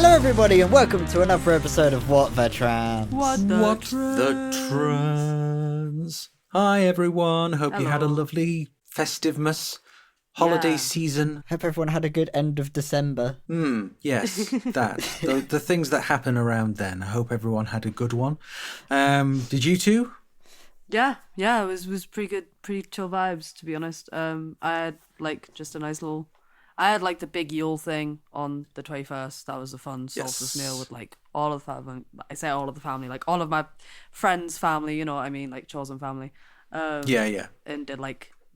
Hello everybody and welcome to another episode of What the Trans. What the Trans. Hi everyone, hope you had a lovely festivemas holiday season. Hope everyone had a good end of December. Yes, that. The things that happen around then. I hope everyone had a good one. Did you too? Yeah, it was pretty good, pretty chill vibes, to be honest. I had just a nice little... I had the big Yule thing on the 21st. That was a fun solstice meal with all of the family. I say all of the family, all of my friends' family, you know what I mean, chosen family. Yeah. And did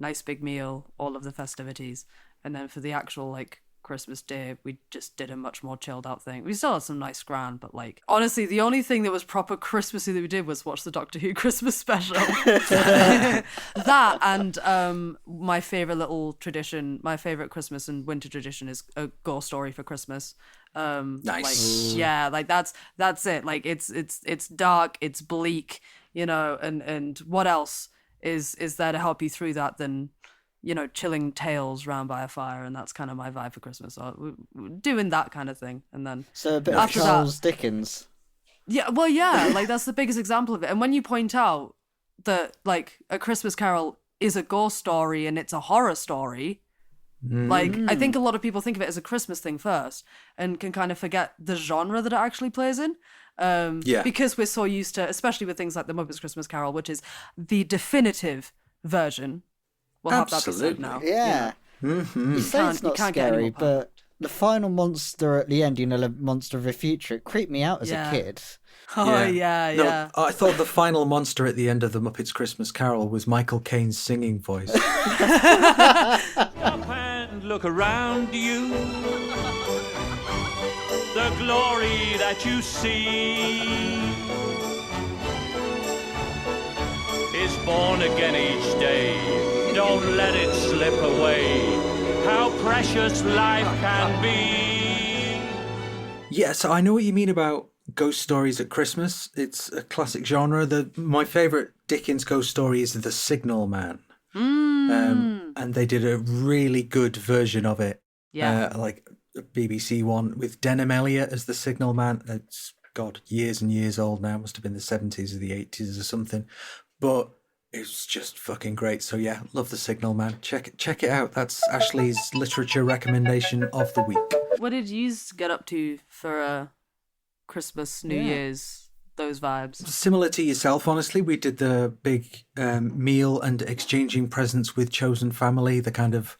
nice big meal, all of the festivities. And then for the actual Christmas Day, we just did a much more chilled out thing. We still had some nice gran, but honestly, the only thing that was proper Christmassy that we did was watch the Doctor Who Christmas special. That and my favorite little tradition, my favorite Christmas and winter tradition is a ghost story for Christmas. Nice. That's it. It's dark, it's bleak, and what else is there to help you through that than chilling tales round by a fire, and that's kind of my vibe for Christmas. So we're doing that kind of thing, and then So a bit of Charles Dickens. Yeah, that's the biggest example of it. And when you point out that A Christmas Carol is a ghost story and it's a horror story, I think a lot of people think of it as a Christmas thing first and can kind of forget the genre that it actually plays in. Because we're so used to, especially with things like The Muppets Christmas Carol, which is the definitive version. We'll have that said now. Yeah. You say it's not scary, but the final monster at the end, the monster of the future, it creeped me out as a kid. Oh, yeah. No, I thought the final monster at the end of The Muppets Christmas Carol was Michael Caine's singing voice. Stop and look around you. The glory that you see is born again each day. Don't let it slip away. How precious life can be. Yeah, so I know what you mean about ghost stories at Christmas. It's a classic genre. My favourite Dickens ghost story is The Signal Man. And they did a really good version of it. Yeah. A BBC one with Denham Elliott as the Signal Man. It's, years and years old now. Must have been the 70s or the 80s or something. But it's just fucking great. So yeah, love The Signal Man. Check it out. That's Ashley's literature recommendation of the week. What did you get up to for Christmas, New Year's, those vibes? Similar to yourself, honestly. We did the big meal and exchanging presents with chosen family, the kind of,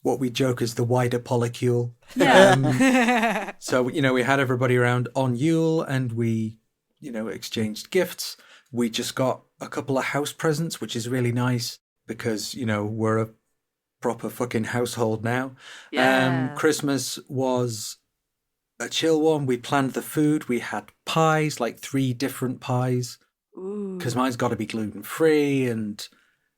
what we joke as the wider polycule. Yeah. So, we had everybody around on Yule and we, exchanged gifts. We just got a couple of house presents, which is really nice because, we're a proper fucking household now. Yeah. Christmas was a chill one. We planned the food. We had pies, 3 different pies. Because mine's got to be gluten-free and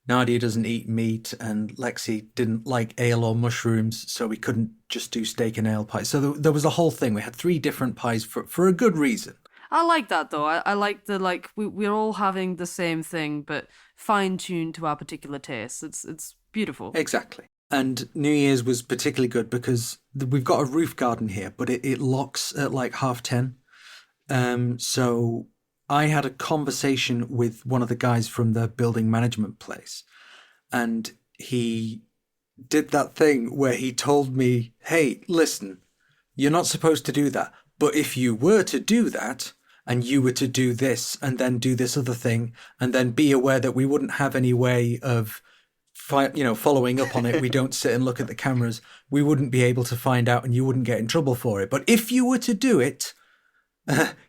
Nadia doesn't eat meat and Lexi didn't like ale or mushrooms, so we couldn't just do steak and ale pie. So there was a whole thing. We had 3 different pies for a good reason. I like that though. I like the we're all having the same thing but fine-tuned to our particular tastes. It's beautiful. Exactly. And New Year's was particularly good because we've got a roof garden here, but it locks at 10:30. So I had a conversation with one of the guys from the building management place, and he did that thing where he told me, hey, listen, you're not supposed to do that. But if you were to do that, and you were to do this, and then do this other thing, and then be aware that we wouldn't have any way of, following up on it, we don't sit and look at the cameras, we wouldn't be able to find out, and you wouldn't get in trouble for it. But if you were to do it,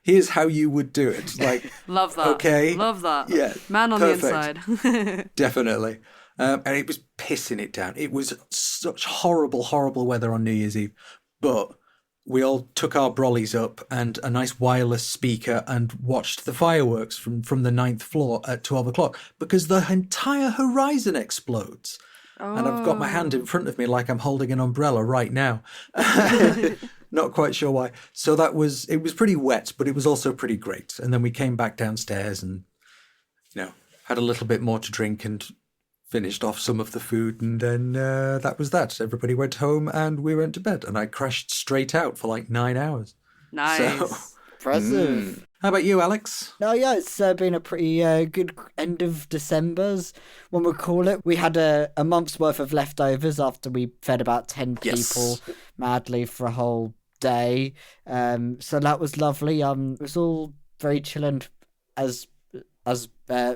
here's how you would do it. Love that. Okay. Love that. Yeah. Man on perfect. the inside. Definitely. And it was pissing it down. It was such horrible, horrible weather on New Year's Eve, but we all took our brollies up and a nice wireless speaker and watched the fireworks from the 9th floor at 12 o'clock because the entire horizon explodes. Oh. And I've got my hand in front of me like I'm holding an umbrella right now. Not quite sure why. So it was pretty wet, but it was also pretty great. And then we came back downstairs and, had a little bit more to drink and finished off some of the food, and then that was that. Everybody went home and we went to bed, and I crashed straight out for like 9 hours. Nice. So, Impressive. How about you, Alex? No, yeah, it's been a pretty good end of December's, one would call it. We had a month's worth of leftovers after we fed about 10 people madly for a whole day. So that was lovely. It was all very chill, and as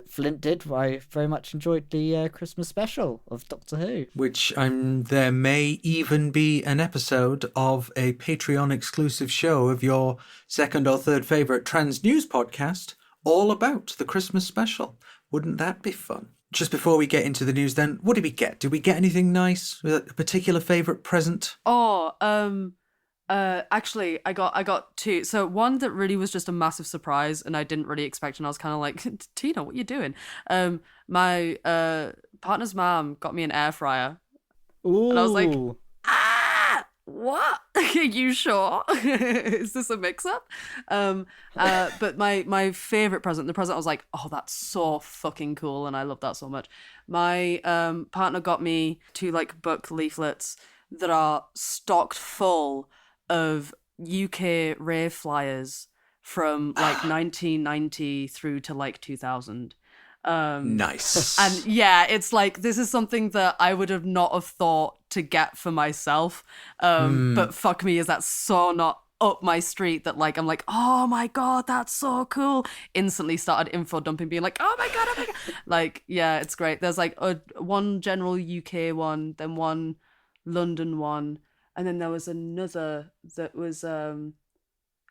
Flint did, I very much enjoyed the Christmas special of Doctor Who. Which there may even be an episode of a Patreon exclusive show of your second or third favourite trans news podcast all about the Christmas special. Wouldn't that be fun? Just before we get into the news then, what did we get? Did we get anything nice? A particular favourite present? Actually, I got two. So one that really was just a massive surprise, and I didn't really expect, and I was kind of like, Tina, what are you doing? My partner's mom got me an air fryer. Ooh. And I was like, what? Are you sure? Is this a mix-up? But my favorite present, the present I was like, oh, that's so fucking cool, and I love that so much. My partner got me 2 like book leaflets that are stocked full of UK rave flyers from like 1990 through to like 2000. Nice. And yeah, it's like, this is something that I would have not have thought to get for myself. But fuck me, is that so not up my street that like I'm like, oh my god, that's so cool. Instantly started info dumping, being like, oh my god. Like, yeah, it's great. There's like one general UK one, then one London one, and then there was another that was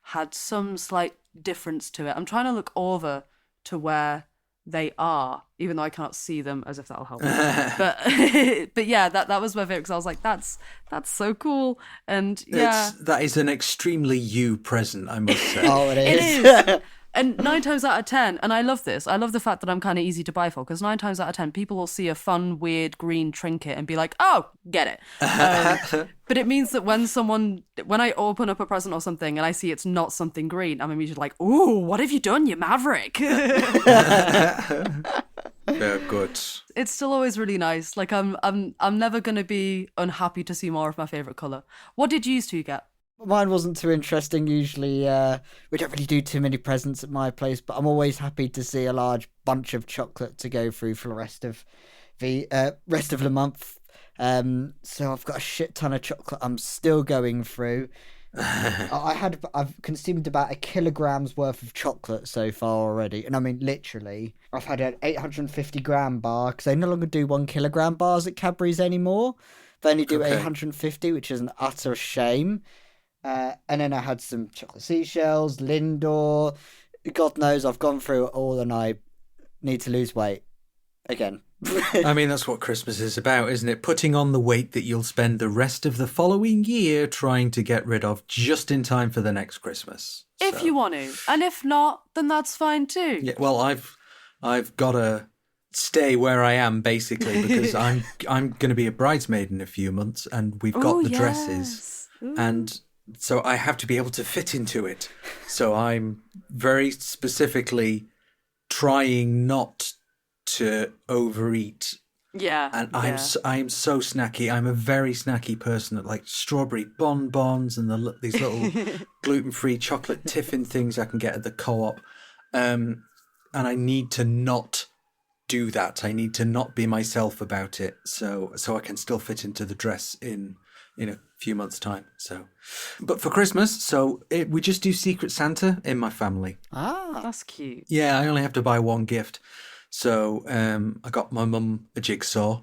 had some slight difference to it. I'm trying to look over to where they are, even though I can't see them, as if that'll help. but yeah, that was my favorite, because I was like, that's so cool. And yeah, that is an extremely you present, I must say. Oh, it is. It is. And 9 times out of 10, and I love this, I love the fact that I'm kind of easy to buy for, because 9 times out of 10, people will see a fun, weird green trinket and be like, oh, get it. But it means that when I open up a present or something and I see it's not something green, I'm immediately like, ooh, what have you done, you maverick? Very good. It's still always really nice. Like, I'm never going to be unhappy to see more of my favourite colour. What did you used to get? Mine wasn't too interesting. Usually, we don't really do too many presents at my place, but I'm always happy to see a large bunch of chocolate to go through for the rest of the month. So I've got a shit ton of chocolate I'm still going through. I've consumed about 1 kilogram's worth of chocolate so far already, and I mean literally. I've had an 850 gram bar, because they no longer do 1 kilogram bars at Cadbury's anymore. They only do 850, which is an utter shame. And then I had some chocolate seashells, Lindor. God knows I've gone through it all, and I need to lose weight again. I mean, that's what Christmas is about, isn't it? Putting on the weight that you'll spend the rest of the following year trying to get rid of just in time for the next Christmas. If you want to. And if not, then that's fine too. Yeah, well, I've got to stay where I am, basically, because I'm going to be a bridesmaid in a few months, and we've got the dresses. Ooh. And so I have to be able to fit into it. So I'm very specifically trying not to overeat. Yeah. And I'm so snacky. I'm a very snacky person. Like strawberry bonbons and these little gluten-free chocolate tiffin things I can get at the co-op. And I need to not do that. I need to not be myself about it. So I can still fit into the dress in a few months' time. But for Christmas, we just do Secret Santa in my family. Ah, that's cute. Yeah, I only have to buy one gift. So I got my mum a jigsaw,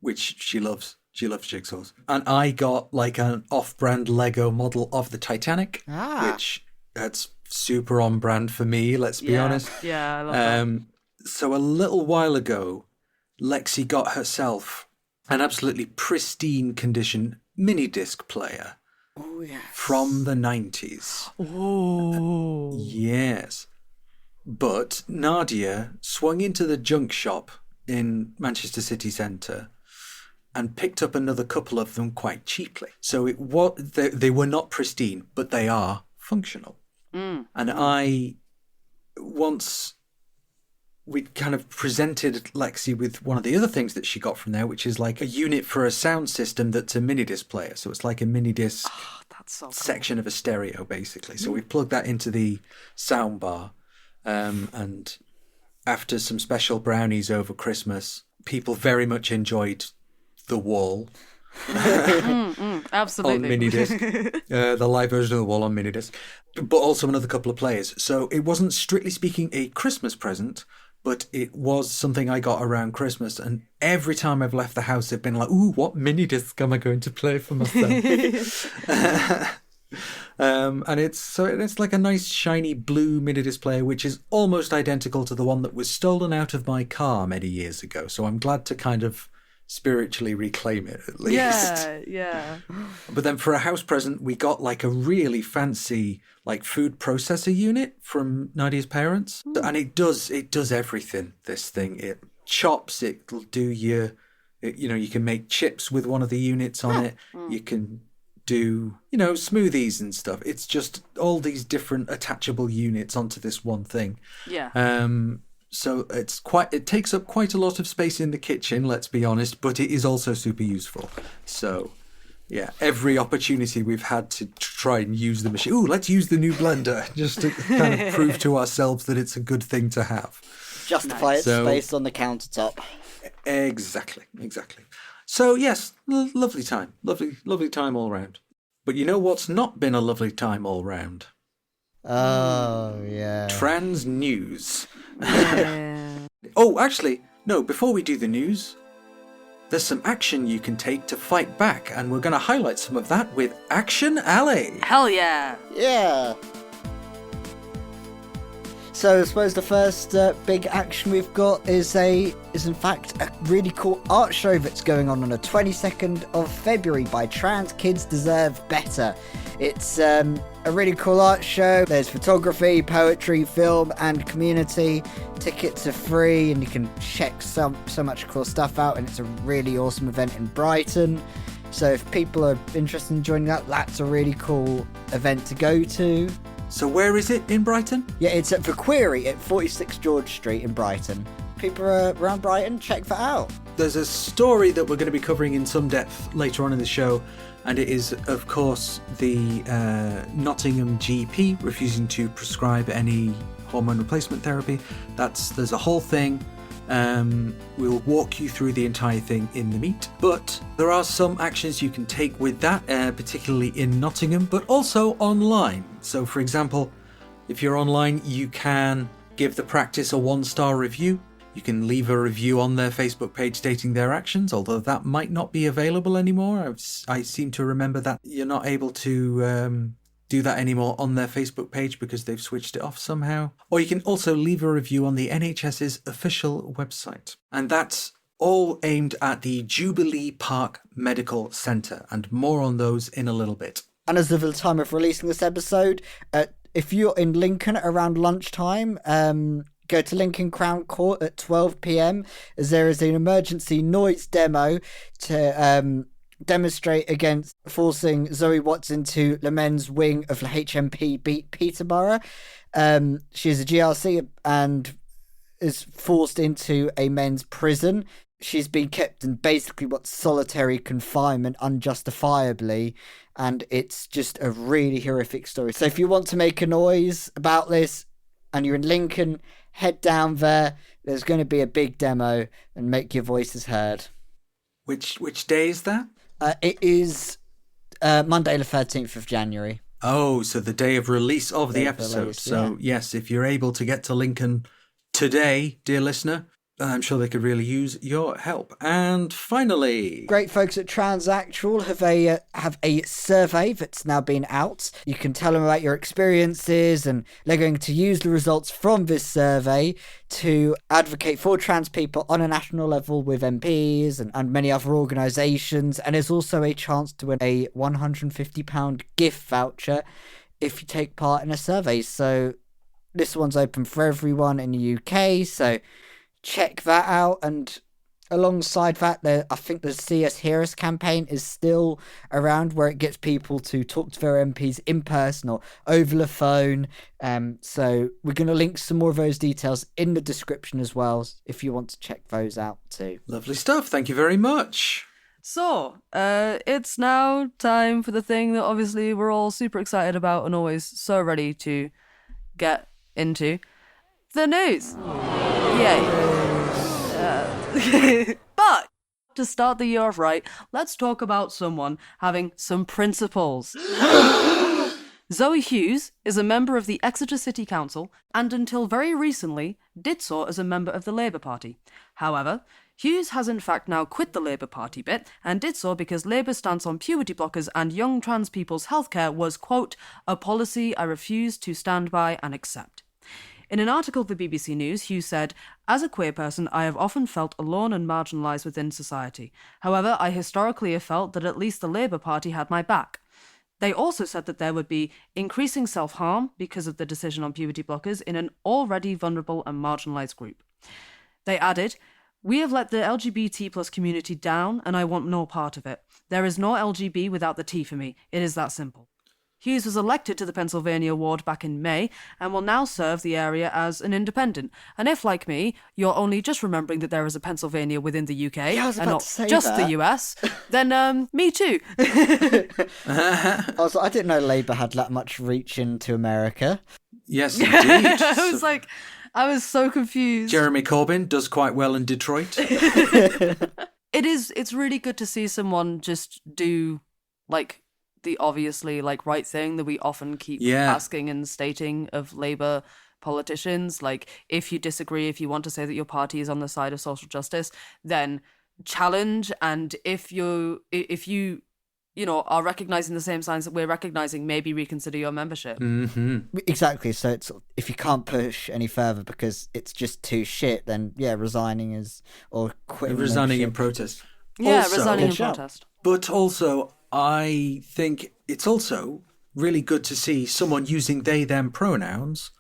which she loves. She loves jigsaws. And I got like an off-brand Lego model of the Titanic, which that's super on-brand for me, let's be honest. Yeah, I love that. So a little while ago, Lexi got herself an absolutely pristine condition mini disc player from the 90s. Oh. Yes. But Nadia swung into the junk shop in Manchester City Centre and picked up another couple of them quite cheaply. So they were not pristine, but they are functional. And I once we kind of presented Lexi with one of the other things that she got from there, which is like a unit for a sound system that's a mini disc player. So it's like a mini disc That's so cool. section of a stereo, basically. So we plugged that into the sound bar. And after some special brownies over Christmas, people very much enjoyed The Wall. Absolutely. On mini disc, the live version of The Wall on mini disc, but also another couple of players. So it wasn't strictly speaking a Christmas present, but it was something I got around Christmas. And every time I've left the house, I've been like, "Ooh, what mini disc am I going to play for myself?" And it's like a nice shiny blue mini disc player, which is almost identical to the one that was stolen out of my car many years ago. So I'm glad to kind of spiritually reclaim it, at least. Yeah. But then for a house present, we got like a really fancy like food processor unit from Nadia's parents. And it does everything, this thing. It chops, it'll do you can make chips with one of the units on it. You can do, smoothies and stuff. It's just all these different attachable units onto this one thing. Yeah. So it takes up quite a lot of space in the kitchen, let's be honest, but it is also super useful. So, yeah, every opportunity we've had to try and use the machine. Ooh, let's use the new blender, just to kind of prove to ourselves that it's a good thing to have. Justify its space on the countertop. Exactly. So, yes, lovely time. Lovely time all round. But you know what's not been a lovely time all round? Oh, yeah. Trans news. Yeah. Oh, actually, no, before we do the news, there's some action you can take to fight back, and we're going to highlight some of that with Action Alley. Hell yeah. Yeah. So I suppose the first big action we've got is in fact a really cool art show that's going on the 22nd of February by Trans Kids Deserve Better. It's a really cool art show. There's photography, poetry, film, and community. Tickets are free, and you can check so much cool stuff out. And it's a really awesome event in Brighton. So if people are interested in joining that's a really cool event to go to. So where is it in Brighton? Yeah, it's at The Query at 46 George Street in Brighton. People are around Brighton, check that out. There's a story that we're going to be covering in some depth later on in the show, and it is, of course, the Nottingham GP refusing to prescribe any hormone replacement therapy. There's a whole thing. We'll walk you through the entire thing in the meet, but there are some actions you can take with that, particularly in Nottingham, but also online. So, for example, if you're online, you can give the practice a 1-star review. You can leave a review on their Facebook page stating their actions, although that might not be available anymore. I seem to remember that you're not able to do that anymore on their Facebook page because they've switched it off somehow. Or you can also leave a review on the NHS's official website. And that's all aimed at the Jubilee Park Medical Centre, and more on those in a little bit. And as of the time of releasing this episode, if you're in Lincoln around lunchtime, go to Lincoln Crown Court at 12 p.m, as there is an emergency noise demo to demonstrate against forcing Zoe Watson to the men's wing of the HMP Peterborough. She is a GRC and is forced into a men's prison. She's been kept in basically solitary confinement unjustifiably, and it's just a really horrific story. So if you want to make a noise about this and you're in Lincoln, head down there. There's going to be a big demo and make your voices heard. Which day is that? It is Monday the 13th of January. Oh, so the day of release of the episode. Release, so yes, if you're able to get to Lincoln today, dear listener, I'm sure they could really use your help. And finally, great folks at Transactual have a survey that's now been out. You can tell them about your experiences, and they're going to use the results from this survey to advocate for trans people on a national level with MPs and many other organisations. And there's also a chance to win a £150 gift voucher if you take part in a survey. So this one's open for everyone in the UK, so check that out. And alongside that, I think the CS Hear Us campaign is still around, where it gets people to talk to their MPs in person or over the phone. So we're going to link some more of those details in the description as well, if you want to check those out too. Lovely stuff. Thank you very much. So, it's now time for the thing that obviously we're all super excited about and always so ready to get into. The news. Yay. But to start the year off right, let's talk about someone having some principles. Zoe Hughes is a member of the Exeter City Council and until very recently did so as a member of the Labour Party. However, Hughes has in fact now quit the Labour Party bit and did so because Labour's stance on puberty blockers and young trans people's healthcare was, quote, a policy I refuse to stand by and accept. In an article for BBC News, Hughes said, as a queer person, I have often felt alone and marginalised within society. However, I historically have felt that at least the Labour Party had my back. They also said that there would be increasing self-harm because of the decision on puberty blockers in an already vulnerable and marginalised group. They added, we have let the LGBT plus community down and I want no part of it. There is no LGB without the T for me. It is that simple. Hughes was elected to the Pennsylvania ward back in May and will now serve the area as an independent. And if, like me, you're only just remembering that there is a Pennsylvania within the UK and not just the US, then me too. I didn't know Labour had that much reach into America. Yes, indeed. I was so confused. Jeremy Corbyn does quite well in Detroit. It's really good to see someone just do, like, the obviously, like, right thing that we often keep asking and stating of Labour politicians. Like, if you disagree, if you want to say that your party is on the side of social justice, then challenge. And if you are recognising the same signs that we're recognising, maybe reconsider your membership. Mm-hmm. Exactly. So it's, if you can't push any further because it's just too shit, then resigning or quitting. Resigning in protest. Yeah, also, resigning in protest. But also, I think it's also really good to see someone using they, them pronouns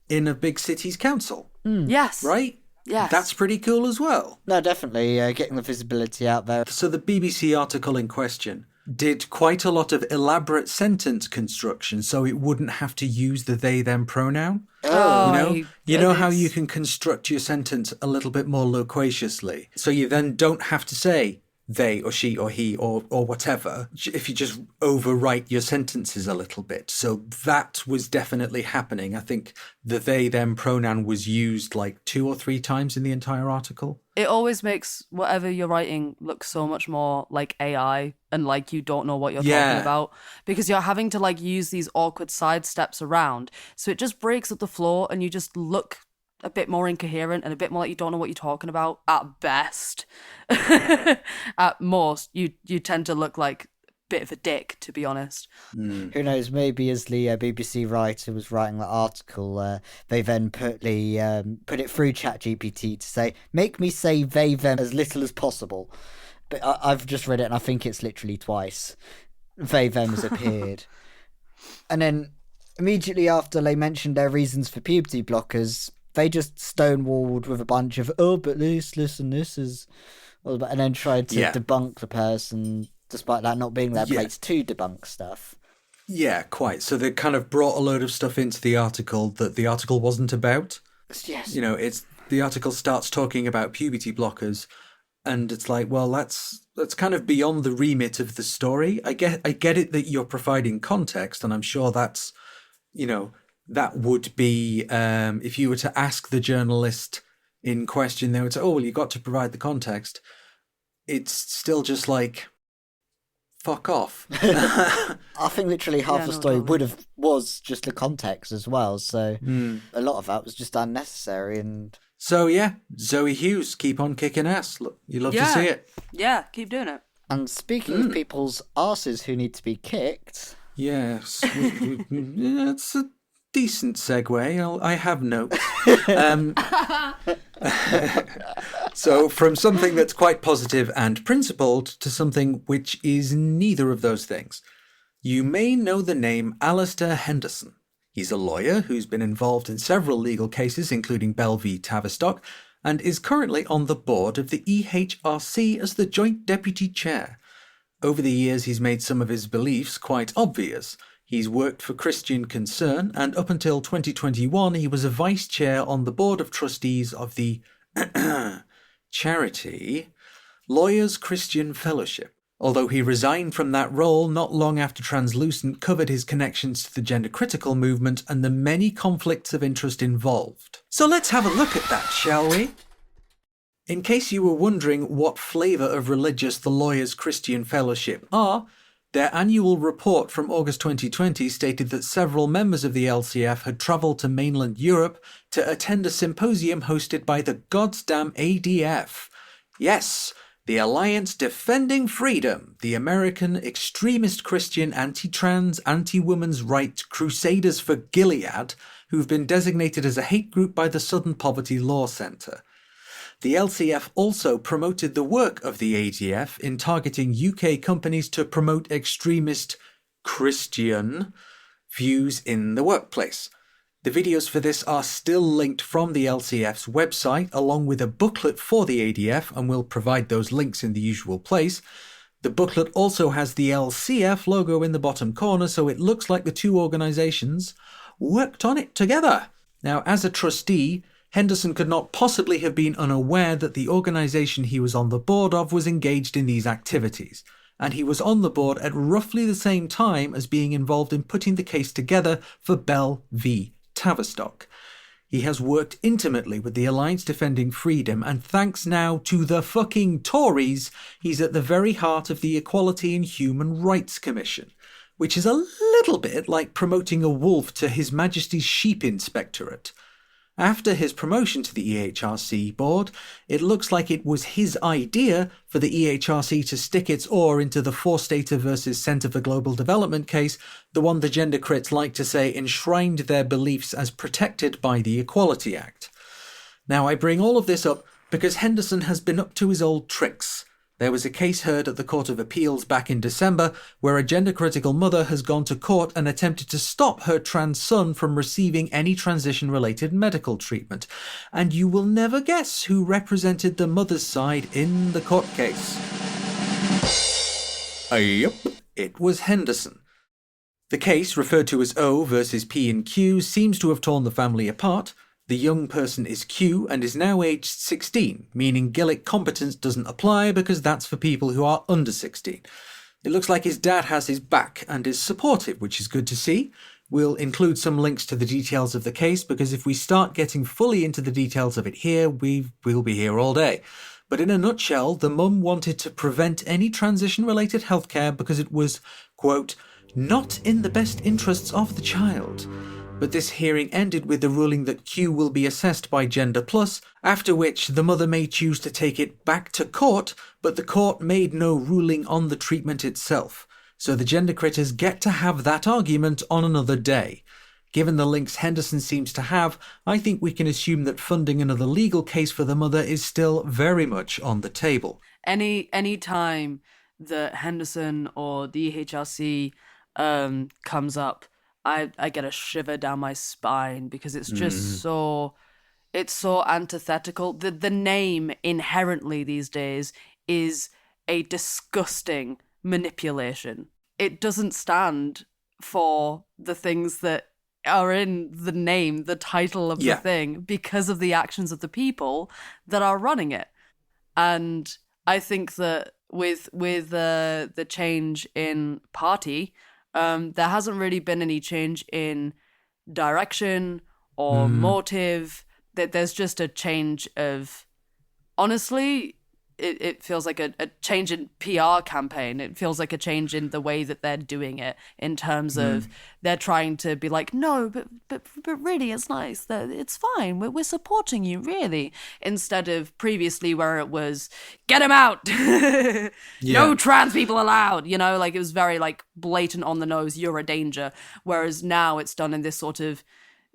in a big city's council. Yes. Right? Yes. That's pretty cool as well. No, definitely. Getting the visibility out there. So the BBC article in question did quite a lot of elaborate sentence construction so it wouldn't have to use the they, them pronoun. You know how you can construct your sentence a little bit more loquaciously. So you then don't have to say they or she or he or whatever, if you just overwrite your sentences a little bit. So that was definitely happening. I think the they, them pronoun was used like 2 or 3 times in the entire article. It always makes whatever you're writing look so much more like AI and like you don't know what you're talking about, because you're having to like use these awkward side steps around. So it just breaks up the flow and you just look a bit more incoherent and a bit more like you don't know what you're talking about at best. At most, you tend to look like a bit of a dick, to be honest. Who knows, maybe as the BBC writer was writing that article, they then put it through ChatGPT to say, make me say they, them as little as possible. But I've just read it and I think it's literally twice. They, them has appeared. And then immediately after they mentioned their reasons for puberty blockers, they just stonewalled with a bunch of, but this is... And then tried to debunk the person, despite that not being their place to debunk stuff. Yeah, quite. So they kind of brought a load of stuff into the article that the article wasn't about. Yes. You know, the article starts talking about puberty blockers, and it's like, well, that's kind of beyond the remit of the story. I get it that you're providing context, and I'm sure that's, that would be, if you were to ask the journalist in question, they would say, oh, well, you got to provide the context. It's still just like, fuck off. I think literally half the story totally. was just the context as well. So a lot of that was just unnecessary. And so, yeah, Zoe Hughes, keep on kicking ass. Look, you love to see it. Yeah, keep doing it. And speaking of people's arses who need to be kicked... Yes, it's a decent segue. I have notes. So from something that's quite positive and principled to something which is neither of those things. You may know the name Alistair Henderson. He's a lawyer who's been involved in several legal cases, including Bell v. Tavistock, and is currently on the board of the EHRC as the Joint Deputy Chair. Over the years, he's made some of his beliefs quite obvious. He's worked for Christian Concern, and up until 2021, he was a vice chair on the board of trustees of the charity Lawyers Christian Fellowship. Although he resigned from that role not long after Translucent covered his connections to the gender-critical movement and the many conflicts of interest involved. So let's have a look at that, shall we? In case you were wondering what flavour of religious the Lawyers Christian Fellowship are, their annual report from August 2020 stated that several members of the LCF had travelled to mainland Europe to attend a symposium hosted by the Goddamn ADF. Yes, the Alliance Defending Freedom, the American extremist Christian anti-trans, anti-women's rights crusaders for Gilead, who've been designated as a hate group by the Southern Poverty Law Centre. The LCF also promoted the work of the ADF in targeting UK companies to promote extremist Christian views in the workplace. The videos for this are still linked from the LCF's website, along with a booklet for the ADF, and we'll provide those links in the usual place. The booklet also has the LCF logo in the bottom corner, so it looks like the two organisations worked on it together. Now, as a trustee, Henderson could not possibly have been unaware that the organisation he was on the board of was engaged in these activities, and he was on the board at roughly the same time as being involved in putting the case together for Bell v. Tavistock. He has worked intimately with the Alliance Defending Freedom, and thanks now to the fucking Tories, he's at the very heart of the Equality and Human Rights Commission, which is a little bit like promoting a wolf to His Majesty's Sheep Inspectorate. After his promotion to the EHRC board, it looks like it was his idea for the EHRC to stick its oar into the Forstater versus Centre for Global Development case, the one the gender crits like to say enshrined their beliefs as protected by the Equality Act. Now, I bring all of this up because Henderson has been up to his old tricks. There was a case heard at the Court of Appeals back in December where a gender-critical mother has gone to court and attempted to stop her trans son from receiving any transition-related medical treatment. And you will never guess who represented the mother's side in the court case. Yep, it was Henderson. The case, referred to as O versus P and Q, seems to have torn the family apart. The young person is Q and is now aged 16, meaning Gillick competence doesn't apply because that's for people who are under 16. It looks like his dad has his back and is supportive, which is good to see. We'll include some links to the details of the case because if we start getting fully into the details of it here, we'll be here all day. But in a nutshell, the mum wanted to prevent any transition-related healthcare because it was, quote, not in the best interests of the child. But this hearing ended with the ruling that Q will be assessed by Gender Plus, after which the mother may choose to take it back to court, but the court made no ruling on the treatment itself. So the gender critters get to have that argument on another day. Given the links Henderson seems to have, I think we can assume that funding another legal case for the mother is still very much on the table. Any time that Henderson or the EHRC comes up, I get a shiver down my spine because it's just it's so antithetical. The name inherently these days is a disgusting manipulation. It doesn't stand for the things that are in the name, the title of the thing, because of the actions of the people that are running it. And I think that with the change in party, there hasn't really been any change in direction or motive. That there's just a change of, honestly, it feels like a change in PR campaign. It feels like a change in the way that they're doing it in terms of they're trying to be like, no, but really it's nice, that it's fine. We're supporting you, really. Instead of previously where it was, get him out. No trans people allowed. You know, like it was very like blatant on the nose, you're a danger. Whereas now it's done in this sort of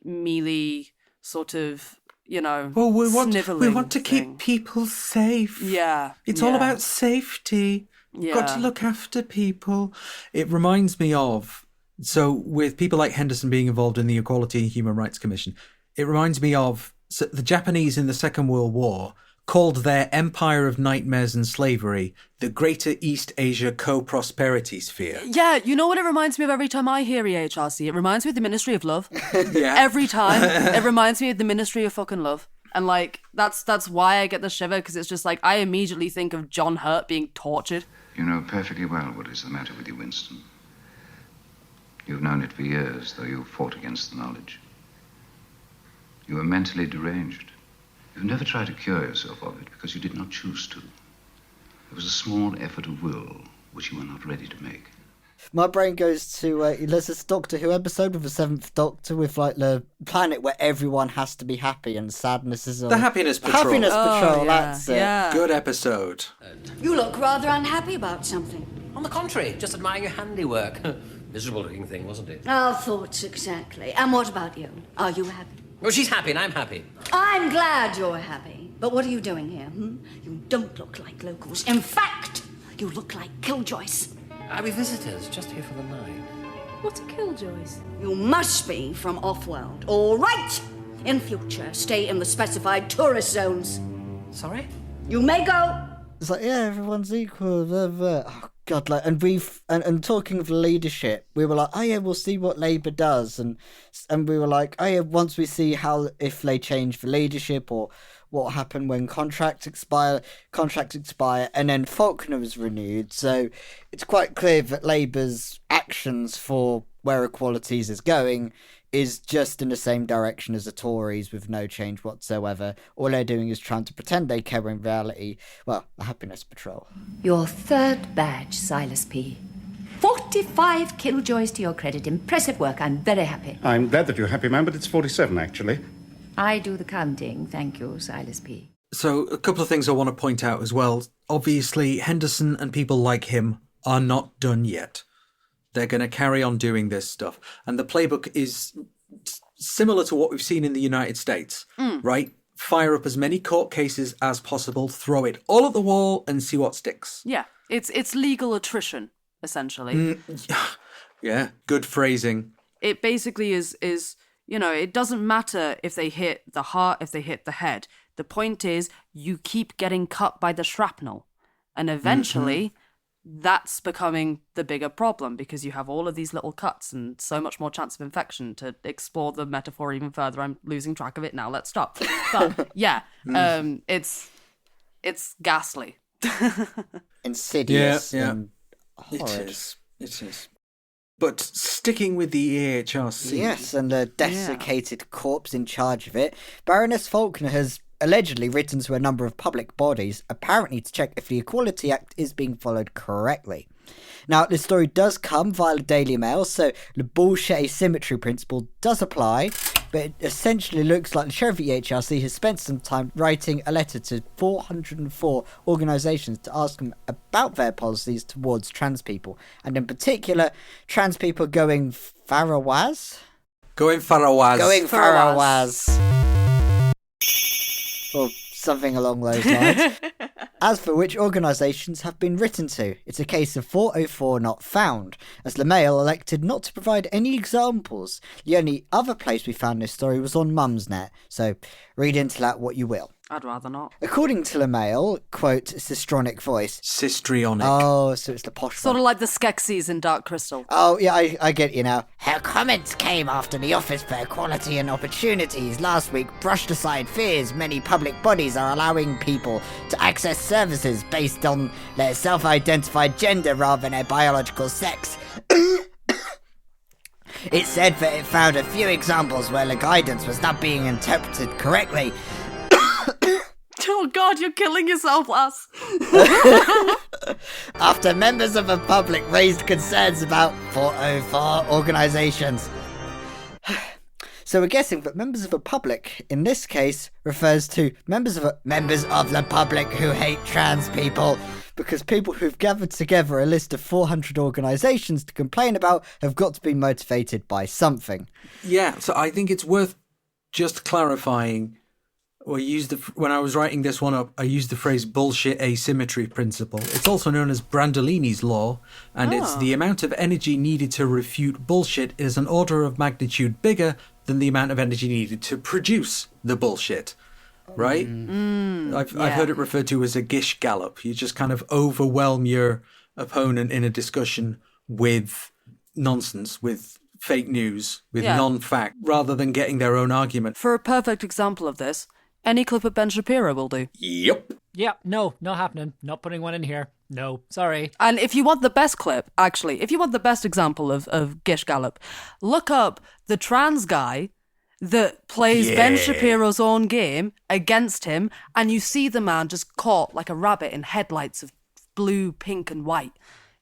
mealy sort of, you know, we want to thing. keep people safe. Yeah. It's all about safety. Yeah. Got to look after people. It reminds me of, so with people like Henderson being involved in the Equality and Human Rights Commission, it reminds me of So the Japanese in the Second World War called their empire of nightmares and slavery the Greater East Asia Co-Prosperity Sphere. Yeah, you know what it reminds me of every time I hear EHRC? It reminds me of the Ministry of Love. Yeah. Every time. It reminds me of the Ministry of fucking Love. And, like, that's why I get the shiver, because it's just like, I immediately think of John Hurt being tortured. You know perfectly well what is the matter with you, Winston. You've known it for years, though you've fought against the knowledge. You are mentally deranged. You've never tried to cure yourself of it because you did not choose to. It was a small effort of will which you were not ready to make. My brain goes to there's this Doctor Who episode with the Seventh Doctor with like the planet where everyone has to be happy and sadness is The Happiness Patrol. Happiness Patrol. yeah, That's it. yeah. Good episode. You look rather unhappy about something. On the contrary, just admiring your handiwork. Miserable looking thing, wasn't it? Our thoughts exactly. And what about you? Are you happy? Well, she's happy and I'm happy. I'm glad you're happy. But what are you doing here? You don't look like locals. In fact, you look like killjoys. Are we visitors just here for the night? What are killjoys? You must be from off-world. All right. In future, stay in the specified tourist zones. Sorry? You may go. It's like, yeah, everyone's equal. Blah, blah. Oh God, like, and and talking of leadership, we were like, oh yeah, we'll see what Labour does, and we were like, oh yeah, once we see how if they change the leadership or what happened when contracts expire, and then Faulkner was renewed. So it's quite clear that Labour's actions for where equalities is going is just in the same direction as the Tories with no change whatsoever. All they're doing is trying to pretend they care in reality. Well, the Happiness Patrol. Your third badge, Silas P. 45 killjoys to your credit. Impressive work. I'm very happy. I'm glad that you're happy, ma'am, but it's 47, actually. I do the counting. Thank you, Silas P. So a couple of things I want to point out as well. Obviously, Henderson and people like him are not done yet. They're going to carry on doing this stuff. And the playbook is similar to what we've seen in the United States, right? Fire up as many court cases as possible, throw it all at the wall and see what sticks. Yeah, it's legal attrition, essentially. Yeah, good phrasing. It basically is, you know, it doesn't matter if they hit the heart, if they hit the head. The point is, you keep getting cut by the shrapnel. And eventually, that's becoming the bigger problem because you have all of these little cuts and so much more chance of infection. To explore the metaphor even further, I'm losing track of it now. Let's stop. But yeah, it's ghastly. Insidious Yeah. and horrid. It is. But sticking with the EHRC. Yes, and the desiccated corpse in charge of it, Baroness Faulkner has allegedly written to a number of public bodies, apparently to check if the Equality Act is being followed correctly. Now, this story does come via the Daily Mail, so the bullshit asymmetry principle does apply, but it essentially looks like the chair of the EHRC has spent some time writing a letter to 404 organisations to ask them about their policies towards trans people, and in particular, trans people going Farawaz? Going Farawaz. Going Farawaz. Or something along those lines. As for which organisations have been written to, it's a case of 404 not found, as the Mail elected not to provide any examples. The only other place we found this story was on Mumsnet, so read into that what you will. I'd rather not. According to the Mail, quote, Sistronic voice. Sistrionic. Oh, so it's the posh Sort one. of like the Skeksis in Dark Crystal. Oh, yeah, I get you now. Her comments came after the Office for Equality and Opportunities last week brushed aside fears many public bodies are allowing people to access services based on their self-identified gender rather than their biological sex. It said that it found a few examples where the guidance was not being interpreted correctly. Oh God, you're killing yourself, lass. After members of the public raised concerns about 404 organisations. So we're guessing that members of the public, in this case, refers to members of the public who hate trans people, because people who've gathered together a list of 400 organisations to complain about have got to be motivated by something. Yeah, so I think it's worth just clarifying. When I was writing this one up, I used the phrase bullshit asymmetry principle. It's also known as Brandolini's law, and it's the amount of energy needed to refute bullshit is an order of magnitude bigger than the amount of energy needed to produce the bullshit. Right? I've heard it referred to as a gish gallop. You just kind of overwhelm your opponent in a discussion with nonsense, with fake news, with non-fact, rather than getting their own argument. For a perfect example of this, any clip of Ben Shapiro will do. Yep. Yeah, no, not happening. Not putting one in here. No, sorry. And if you want the best clip, actually, if you want the best example of Gish Gallop, look up the trans guy that plays Ben Shapiro's own game against him, and you see the man just caught like a rabbit in headlights of blue, pink, and white.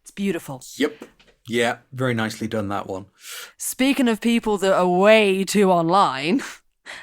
It's beautiful. Yep. Yeah, very nicely done, that one. Speaking of people that are way too online,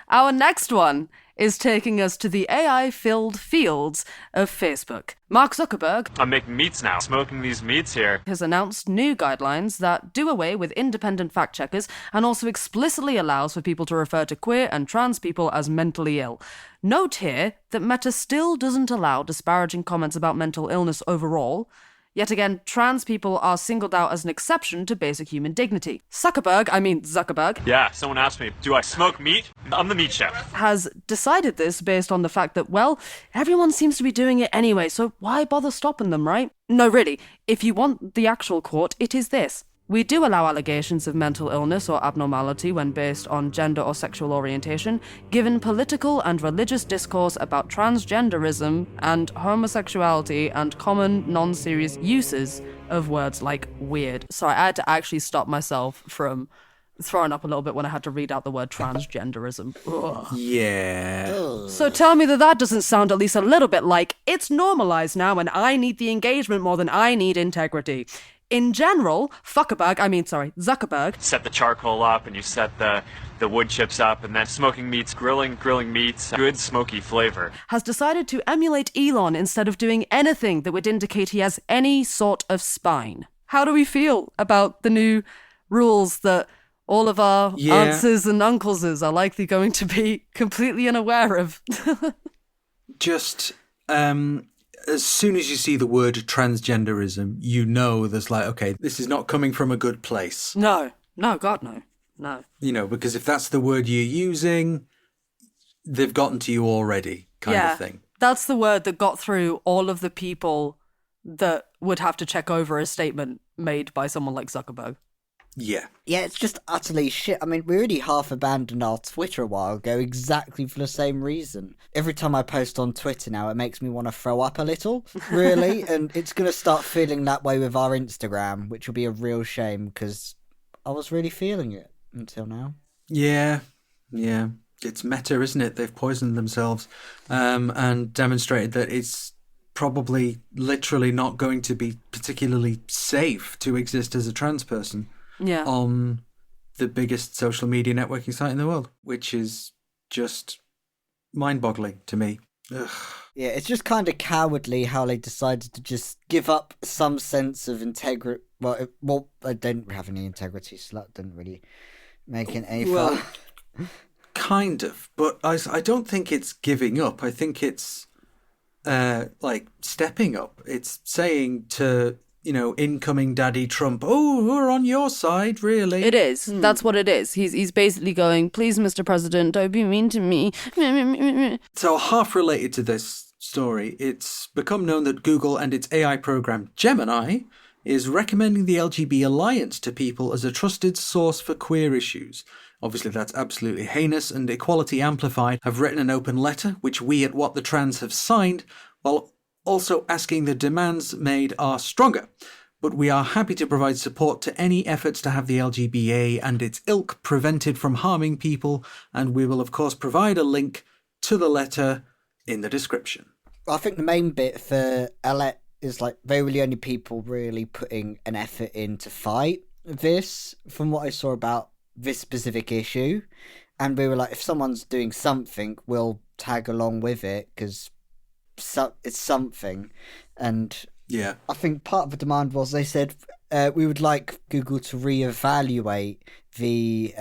our next one is taking us to the AI-filled fields of Facebook. Mark Zuckerberg, I'm making meats now, smoking these meats here, has announced new guidelines that do away with independent fact-checkers and also explicitly allows for people to refer to queer and trans people as mentally ill. Note here that Meta still doesn't allow disparaging comments about mental illness overall. Yet again, trans people are singled out as an exception to basic human dignity. Zuckerberg. Yeah, someone asked me, do I smoke meat? I'm the meat chef. Has decided this based on the fact that, well, everyone seems to be doing it anyway, so why bother stopping them, right? No, really, if you want the actual quote, it is this. We do allow allegations of mental illness or abnormality when based on gender or sexual orientation, given political and religious discourse about transgenderism and homosexuality and common non-serious uses of words like weird. Sorry, I had to actually stop myself from throwing up a little bit when I had to read out the word transgenderism. Ugh. Yeah. So tell me that doesn't sound at least a little bit like it's normalized now and I need the engagement more than I need integrity. In general, Zuckerberg Set the charcoal up and you set the wood chips up and then smoking meats, grilling meats, good smoky flavor. has decided to emulate Elon instead of doing anything that would indicate he has any sort of spine. How do we feel about the new rules that all of our aunts and uncles are likely going to be completely unaware of? Just, as soon as you see the word transgenderism, you know there's like, okay, this is not coming from a good place. No, God, no. You know, because if that's the word you're using, they've gotten to you already, kind of thing. That's the word that got through all of the people that would have to check over a statement made by someone like Zuckerberg. Yeah. Yeah, it's just utterly shit. I mean, we already half abandoned our Twitter a while ago exactly for the same reason. Every time I post on Twitter now, it makes me want to throw up a little, really. And it's going to start feeling that way with our Instagram, which will be a real shame because I was really feeling it until now. Yeah. It's Meta, isn't it? They've poisoned themselves and demonstrated that it's probably literally not going to be particularly safe to exist as a trans person. Yeah. On the biggest social media networking site in the world, which is just mind-boggling to me. Ugh. Yeah, it's just kind of cowardly how they decided to just give up some sense of integrity. Well, I don't have any integrity, so that didn't really make it any fun. Kind of, but I don't think it's giving up. I think it's like stepping up. It's saying to, you know, incoming Daddy Trump, oh, we're on your side, really. It is. That's what it is. He's basically going, please, Mr. President, don't be mean to me. So half related to this story, it's become known that Google and its AI program Gemini is recommending the LGB Alliance to people as a trusted source for queer issues. Obviously, that's absolutely heinous, and Equality Amplified have written an open letter, which we at What the Trans have signed, while also asking the demands made are stronger. But we are happy to provide support to any efforts to have the LGBA and its ilk prevented from harming people, and we will of course provide a link to the letter in the description. I think the main bit for Alette is like they were the only people really putting an effort in to fight this, from what I saw about this specific issue. And we were like, if someone's doing something, we'll tag along with it, because it's something. And yeah, I think part of the demand was they said we would like Google to reevaluate the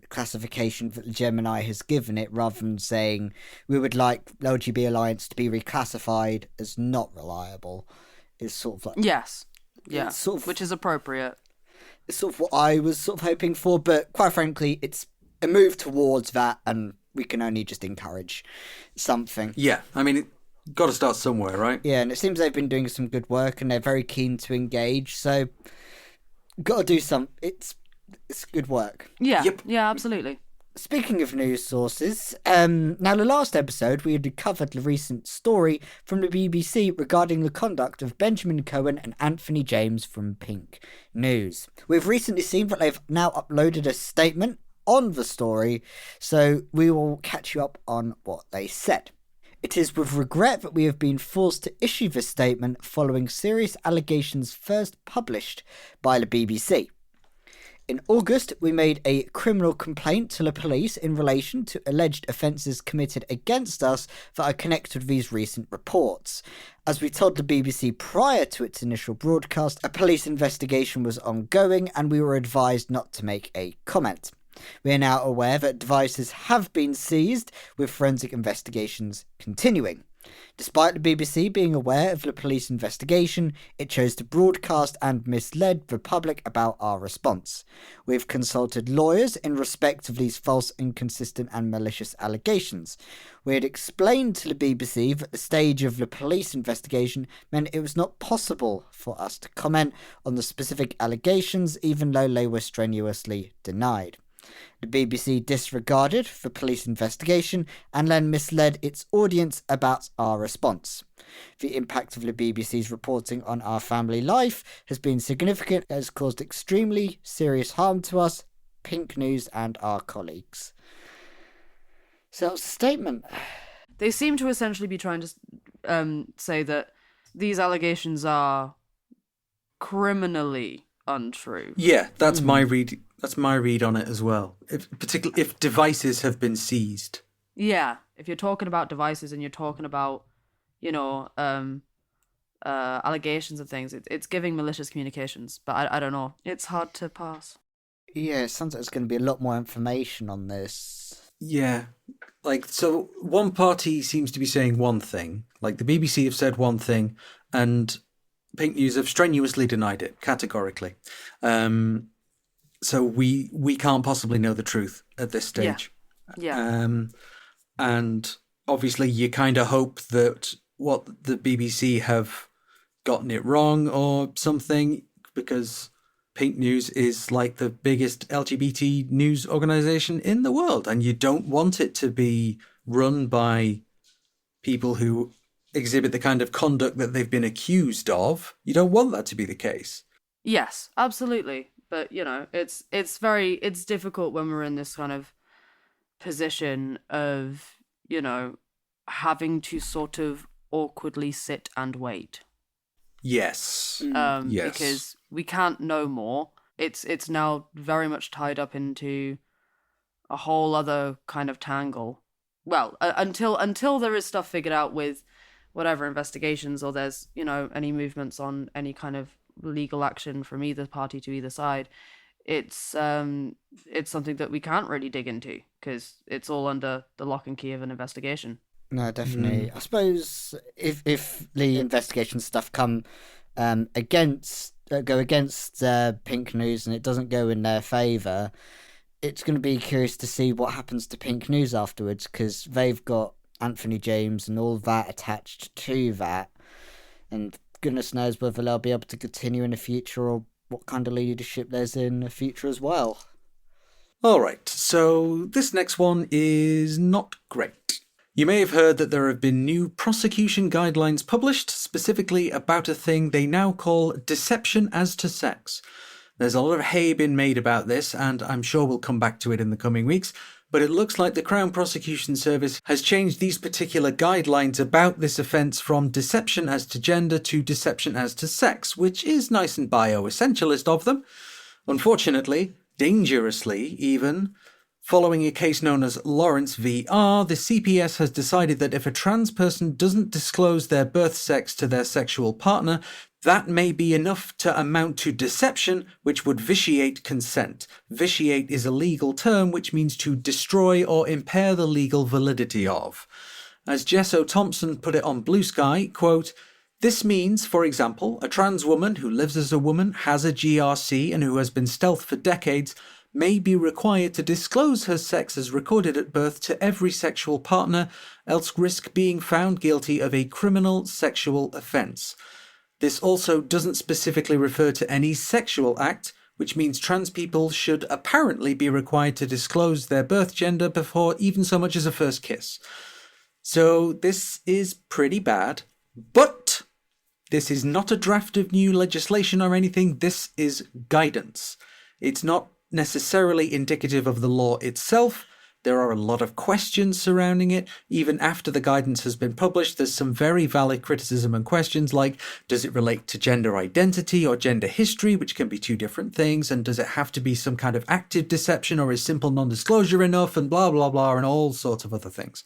classification that Gemini has given it, rather than saying we would like LGB Alliance to be reclassified as not reliable. Is sort of like, yes, yeah, sort of, which is appropriate. It's sort of what I was sort of hoping for, but quite frankly, it's a move towards that, and we can only just encourage something. Yeah, I mean, got to start somewhere, right? Yeah, and it seems they've been doing some good work, and they're very keen to engage. So, got to do some. It's good work. Yeah. Yep. Yeah, absolutely. Speaking of news sources, now the last episode we had covered the recent story from the BBC regarding the conduct of Benjamin Cohen and Anthony James from Pink News. We've recently seen that they've now uploaded a statement on the story, so we will catch you up on what they said. It is with regret that we have been forced to issue this statement following serious allegations first published by the BBC. In August, we made a criminal complaint to the police in relation to alleged offences committed against us that are connected with these recent reports. As we told the BBC prior to its initial broadcast, a police investigation was ongoing and we were advised not to make a comment. We are now aware that devices have been seized, with forensic investigations continuing. Despite the BBC being aware of the police investigation, it chose to broadcast and misled the public about our response. We've consulted lawyers in respect of these false, inconsistent and malicious allegations. We had explained to the BBC that the stage of the police investigation meant it was not possible for us to comment on the specific allegations, even though they were strenuously denied. The BBC disregarded the police investigation and then misled its audience about our response. The impact of the BBC's reporting on our family life has been significant and has caused extremely serious harm to us, Pink News and our colleagues. So that's a statement. They seem to essentially be trying to say that these allegations are criminally untrue. Yeah, that's my read. That's my read on it as well. Particularly if devices have been seized. Yeah, if you're talking about devices and you're talking about, allegations of things, it's giving malicious communications. But I don't know. It's hard to pass. Yeah, it sounds like there's going to be a lot more information on this. Yeah. So one party seems to be saying one thing. Like, the BBC have said one thing, and Pink News have strenuously denied it, categorically. So we can't possibly know the truth at this stage. Yeah. And obviously you kind of hope that what the BBC have gotten it wrong or something, because Pink News is like the biggest LGBT news organisation in the world, and you don't want it to be run by people who exhibit the kind of conduct that they've been accused of. You don't want that to be the case. Yes, absolutely. But, it's difficult when we're in this kind of position of, having to sort of awkwardly sit and wait. Yes. Yes. Because we can't know more. It's now very much tied up into a whole other kind of tangle. Well, until there is stuff figured out with whatever investigations, or there's, any movements on any kind of legal action from either party to either side, it's something that we can't really dig into because it's all under the lock and key of an investigation. No, definitely. I suppose if the investigation stuff go against Pink News and it doesn't go in their favour, it's going to be curious to see what happens to Pink News afterwards, because they've got Anthony James and all that attached to that, and goodness knows whether they'll be able to continue in the future or what kind of leadership there's in the future as well. All right, so this next one is not great. You may have heard that there have been new prosecution guidelines published specifically about a thing they now call deception as to sex. There's a lot of hay been made about this, and I'm sure we'll come back to it in the coming weeks, but it looks like the Crown Prosecution Service has changed these particular guidelines about this offence from deception as to gender to deception as to sex, which is nice and bioessentialist of them. Unfortunately, dangerously even, following a case known as Lawrence v. R, the CPS has decided that if a trans person doesn't disclose their birth sex to their sexual partner, that may be enough to amount to deception, which would vitiate consent. Vitiate is a legal term which means to destroy or impair the legal validity of. As Jess Thompson put it on Blue Sky, quote, "This means, for example, a trans woman who lives as a woman, has a GRC and who has been stealth for decades may be required to disclose her sex as recorded at birth to every sexual partner, else risk being found guilty of a criminal sexual offence. This also doesn't specifically refer to any sexual act, which means trans people should apparently be required to disclose their birth gender before even so much as a first kiss. So this is pretty bad, but this is not a draft of new legislation or anything. This is guidance. It's not necessarily indicative of the law itself. There are a lot of questions surrounding it. Even after the guidance has been published, there's some very valid criticism and questions like, does it relate to gender identity or gender history, which can be two different things, and does it have to be some kind of active deception, or is simple non-disclosure enough, and blah, blah, blah, and all sorts of other things.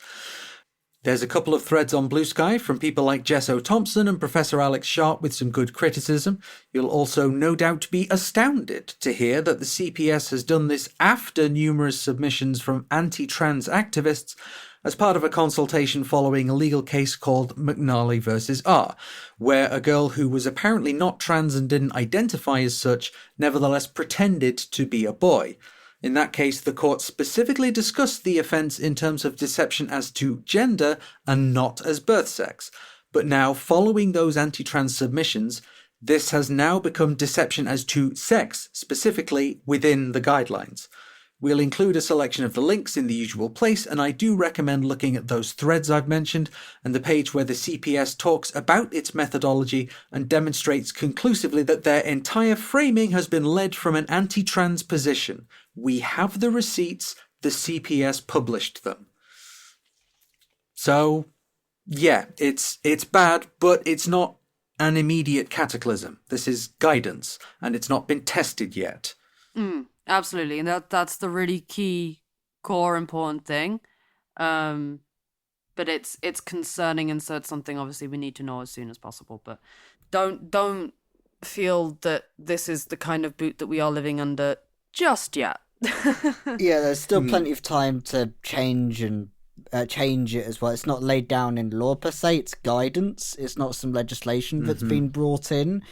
There's a couple of threads on Blue Sky from people like Jess O. Thompson and Professor Alex Sharp with some good criticism. You'll also no doubt be astounded to hear that the CPS has done this after numerous submissions from anti-trans activists as part of a consultation following a legal case called McNally versus R, where a girl who was apparently not trans and didn't identify as such nevertheless pretended to be a boy. In that case, the court specifically discussed the offence in terms of deception as to gender and not as birth sex. But now, following those anti-trans submissions, this has now become deception as to sex, specifically within the guidelines. We'll include a selection of the links in the usual place, and I do recommend looking at those threads I've mentioned and the page where the CPS talks about its methodology and demonstrates conclusively that their entire framing has been led from an anti-trans position. We have the receipts, the CPS published them. So, yeah, it's bad, but it's not an immediate cataclysm. This is guidance, and it's not been tested yet. Absolutely, and that's the really key, core, important thing. But it's concerning, and so it's something obviously we need to know as soon as possible. But don't feel that this is the kind of boot that we are living under just yet. Yeah, there's still plenty of time to change and change it as well. It's not laid down in law per se. It's guidance. It's not some legislation that's been brought in.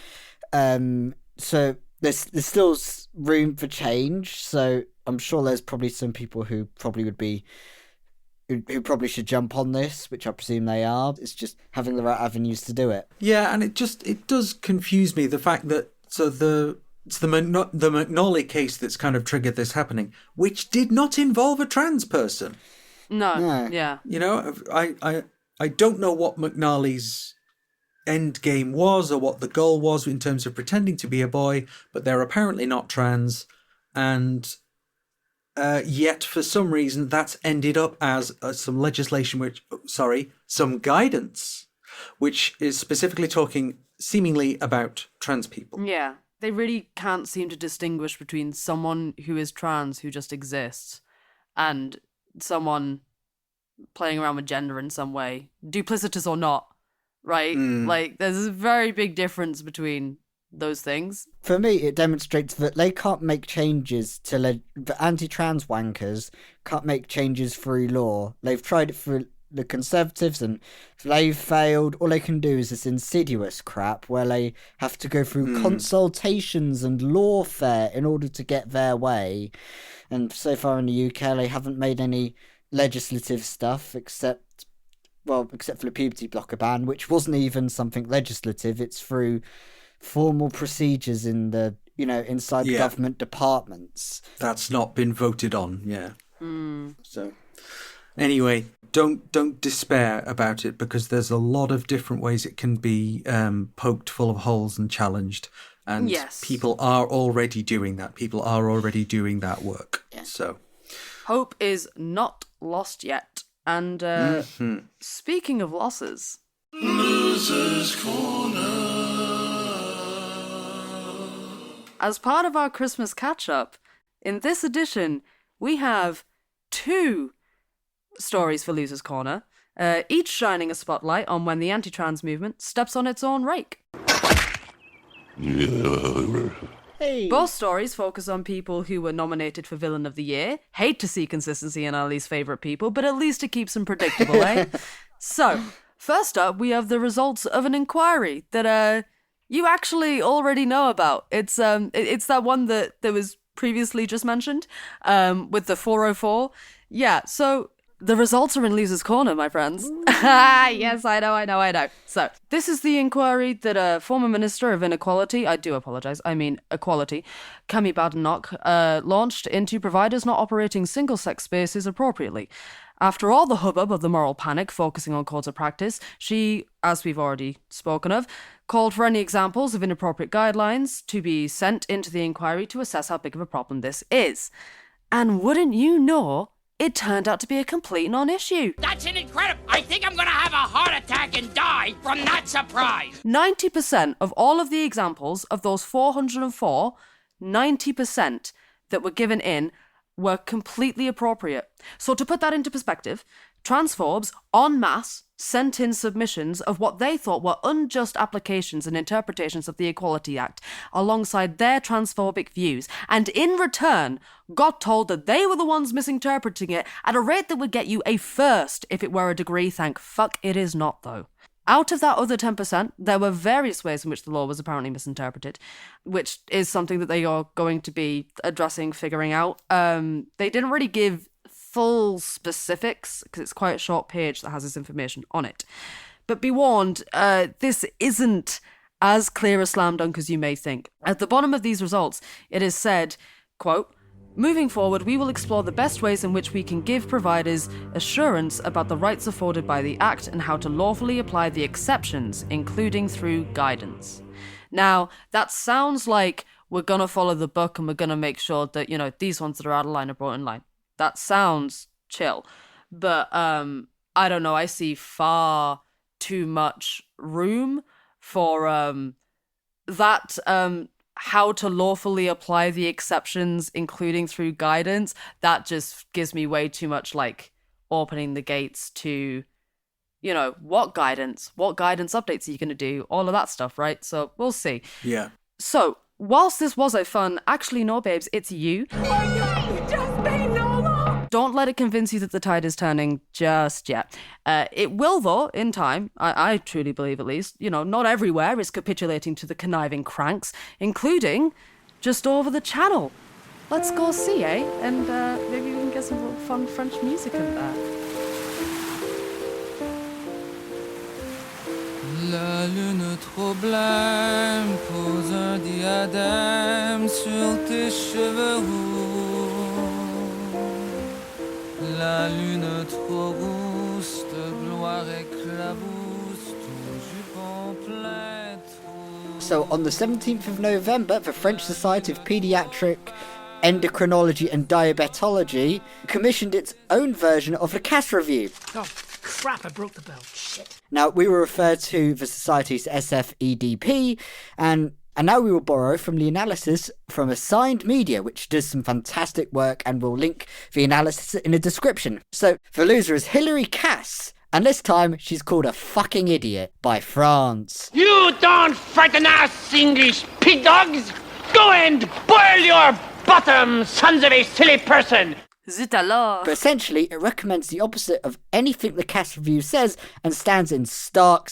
So there's still room for change. So I'm sure there's probably some people who probably should jump on this, which I presume they are. It's just having the right avenues to do it. Yeah, and it does confuse me, the fact that it's the McNally case that's kind of triggered this happening, which did not involve a trans person. No. Yeah. You know, I don't know what McNally's end game was or what the goal was in terms of pretending to be a boy, but they're apparently not trans, and yet for some reason that's ended up as some legislation some guidance which is specifically talking seemingly about trans people. Yeah, they really can't seem to distinguish between someone who is trans who just exists and someone playing around with gender in some way, duplicitous or not. Right? Like, there's a very big difference between those things. For me, it demonstrates that they can't make changes the anti-trans wankers can't make changes through law. They've tried it for the Conservatives and they've failed. All they can do is this insidious crap where they have to go through consultations and lawfare in order to get their way. And so far in the UK, they haven't made any legislative stuff except for the puberty blocker ban, which wasn't even something legislative. It's through formal procedures in the, inside government departments. That's not been voted on, yeah. So, anyway, don't despair about it, because there's a lot of different ways it can be poked full of holes and challenged. And people are already doing that. People are already doing that work. Yeah. So, hope is not lost yet. And speaking of losses, Losers Corner. As part of our Christmas catch-up, in this edition, we have 2 stories for Losers Corner, each shining a spotlight on when the anti-trans movement steps on its own rake. Hey. Both stories focus on people who were nominated for Villain of the Year. Hate to see consistency in our least favourite people, but at least it keeps them predictable, eh? So, first up, we have the results of an inquiry that you actually already know about. It's that one that was previously just mentioned, with the 404. Yeah, so the results are in Loser's Corner, my friends. Yes, I know. So, this is the inquiry that a former Minister of Equality, Kemi Badenoch, launched into providers not operating single-sex spaces appropriately. After all the hubbub of the moral panic focusing on codes of practice, she, as we've already spoken of, called for any examples of inappropriate guidelines to be sent into the inquiry to assess how big of a problem this is. And wouldn't you know, it turned out to be a complete non-issue. That's an incredible... I think I'm gonna have a heart attack and die from that surprise. 90% of all of the examples of those 404, 90% that were given in were completely appropriate. So to put that into perspective, transphobes en masse sent in submissions of what they thought were unjust applications and interpretations of the Equality Act alongside their transphobic views, and in return got told that they were the ones misinterpreting it at a rate that would get you a first if it were a degree. Thank fuck it is not, though. Out of that other 10%, there were various ways in which the law was apparently misinterpreted, which is something that they are going to be addressing, figuring out. They didn't really give full specifics, because it's quite a short page that has this information on it. But be warned, this isn't as clear a slam dunk as you may think. At the bottom of these results, it is said, quote, "Moving forward, we will explore the best ways in which we can give providers assurance about the rights afforded by the Act and how to lawfully apply the exceptions, including through guidance." Now, that sounds like we're going to follow the book and we're going to make sure that, these ones that are out of line are brought in line. That sounds chill. But, I don't know, I see far too much room for that how to lawfully apply the exceptions, including through guidance. That just gives me way too much, opening the gates to, what guidance updates are you going to do? All of that stuff, right? So we'll see. Yeah. So, whilst this was a fun, actually, no, babes, it's you. Oh, yeah, you just made no law. Don't let it convince you that the tide is turning just yet. It will, though, in time. I truly believe, at least. Not everywhere is capitulating to the conniving cranks, including just over the channel. Let's go see, eh? And maybe we can get some little fun French music in there. La lune trop blême pose un diadème sur tes cheveux roux. La lune trop rousse de gloire éclabousse ton jupon plein trou. So on the 17th of November, the French Society of Pediatric Endocrinology and Diabetology commissioned its own version of the CAS review. Oh, crap, I broke the bell. Shit. Now, we will refer to the Society's SFEDP, and now we will borrow from the analysis from Assigned Media, which does some fantastic work, and we'll link the analysis in the description. So, the loser is Hilary Cass, and this time she's called a fucking idiot by France. You don't frighten us, English pig dogs! Go and boil your bottom, sons of a silly person! Zut alors. But essentially, it recommends the opposite of anything the CAS review says and stands in stark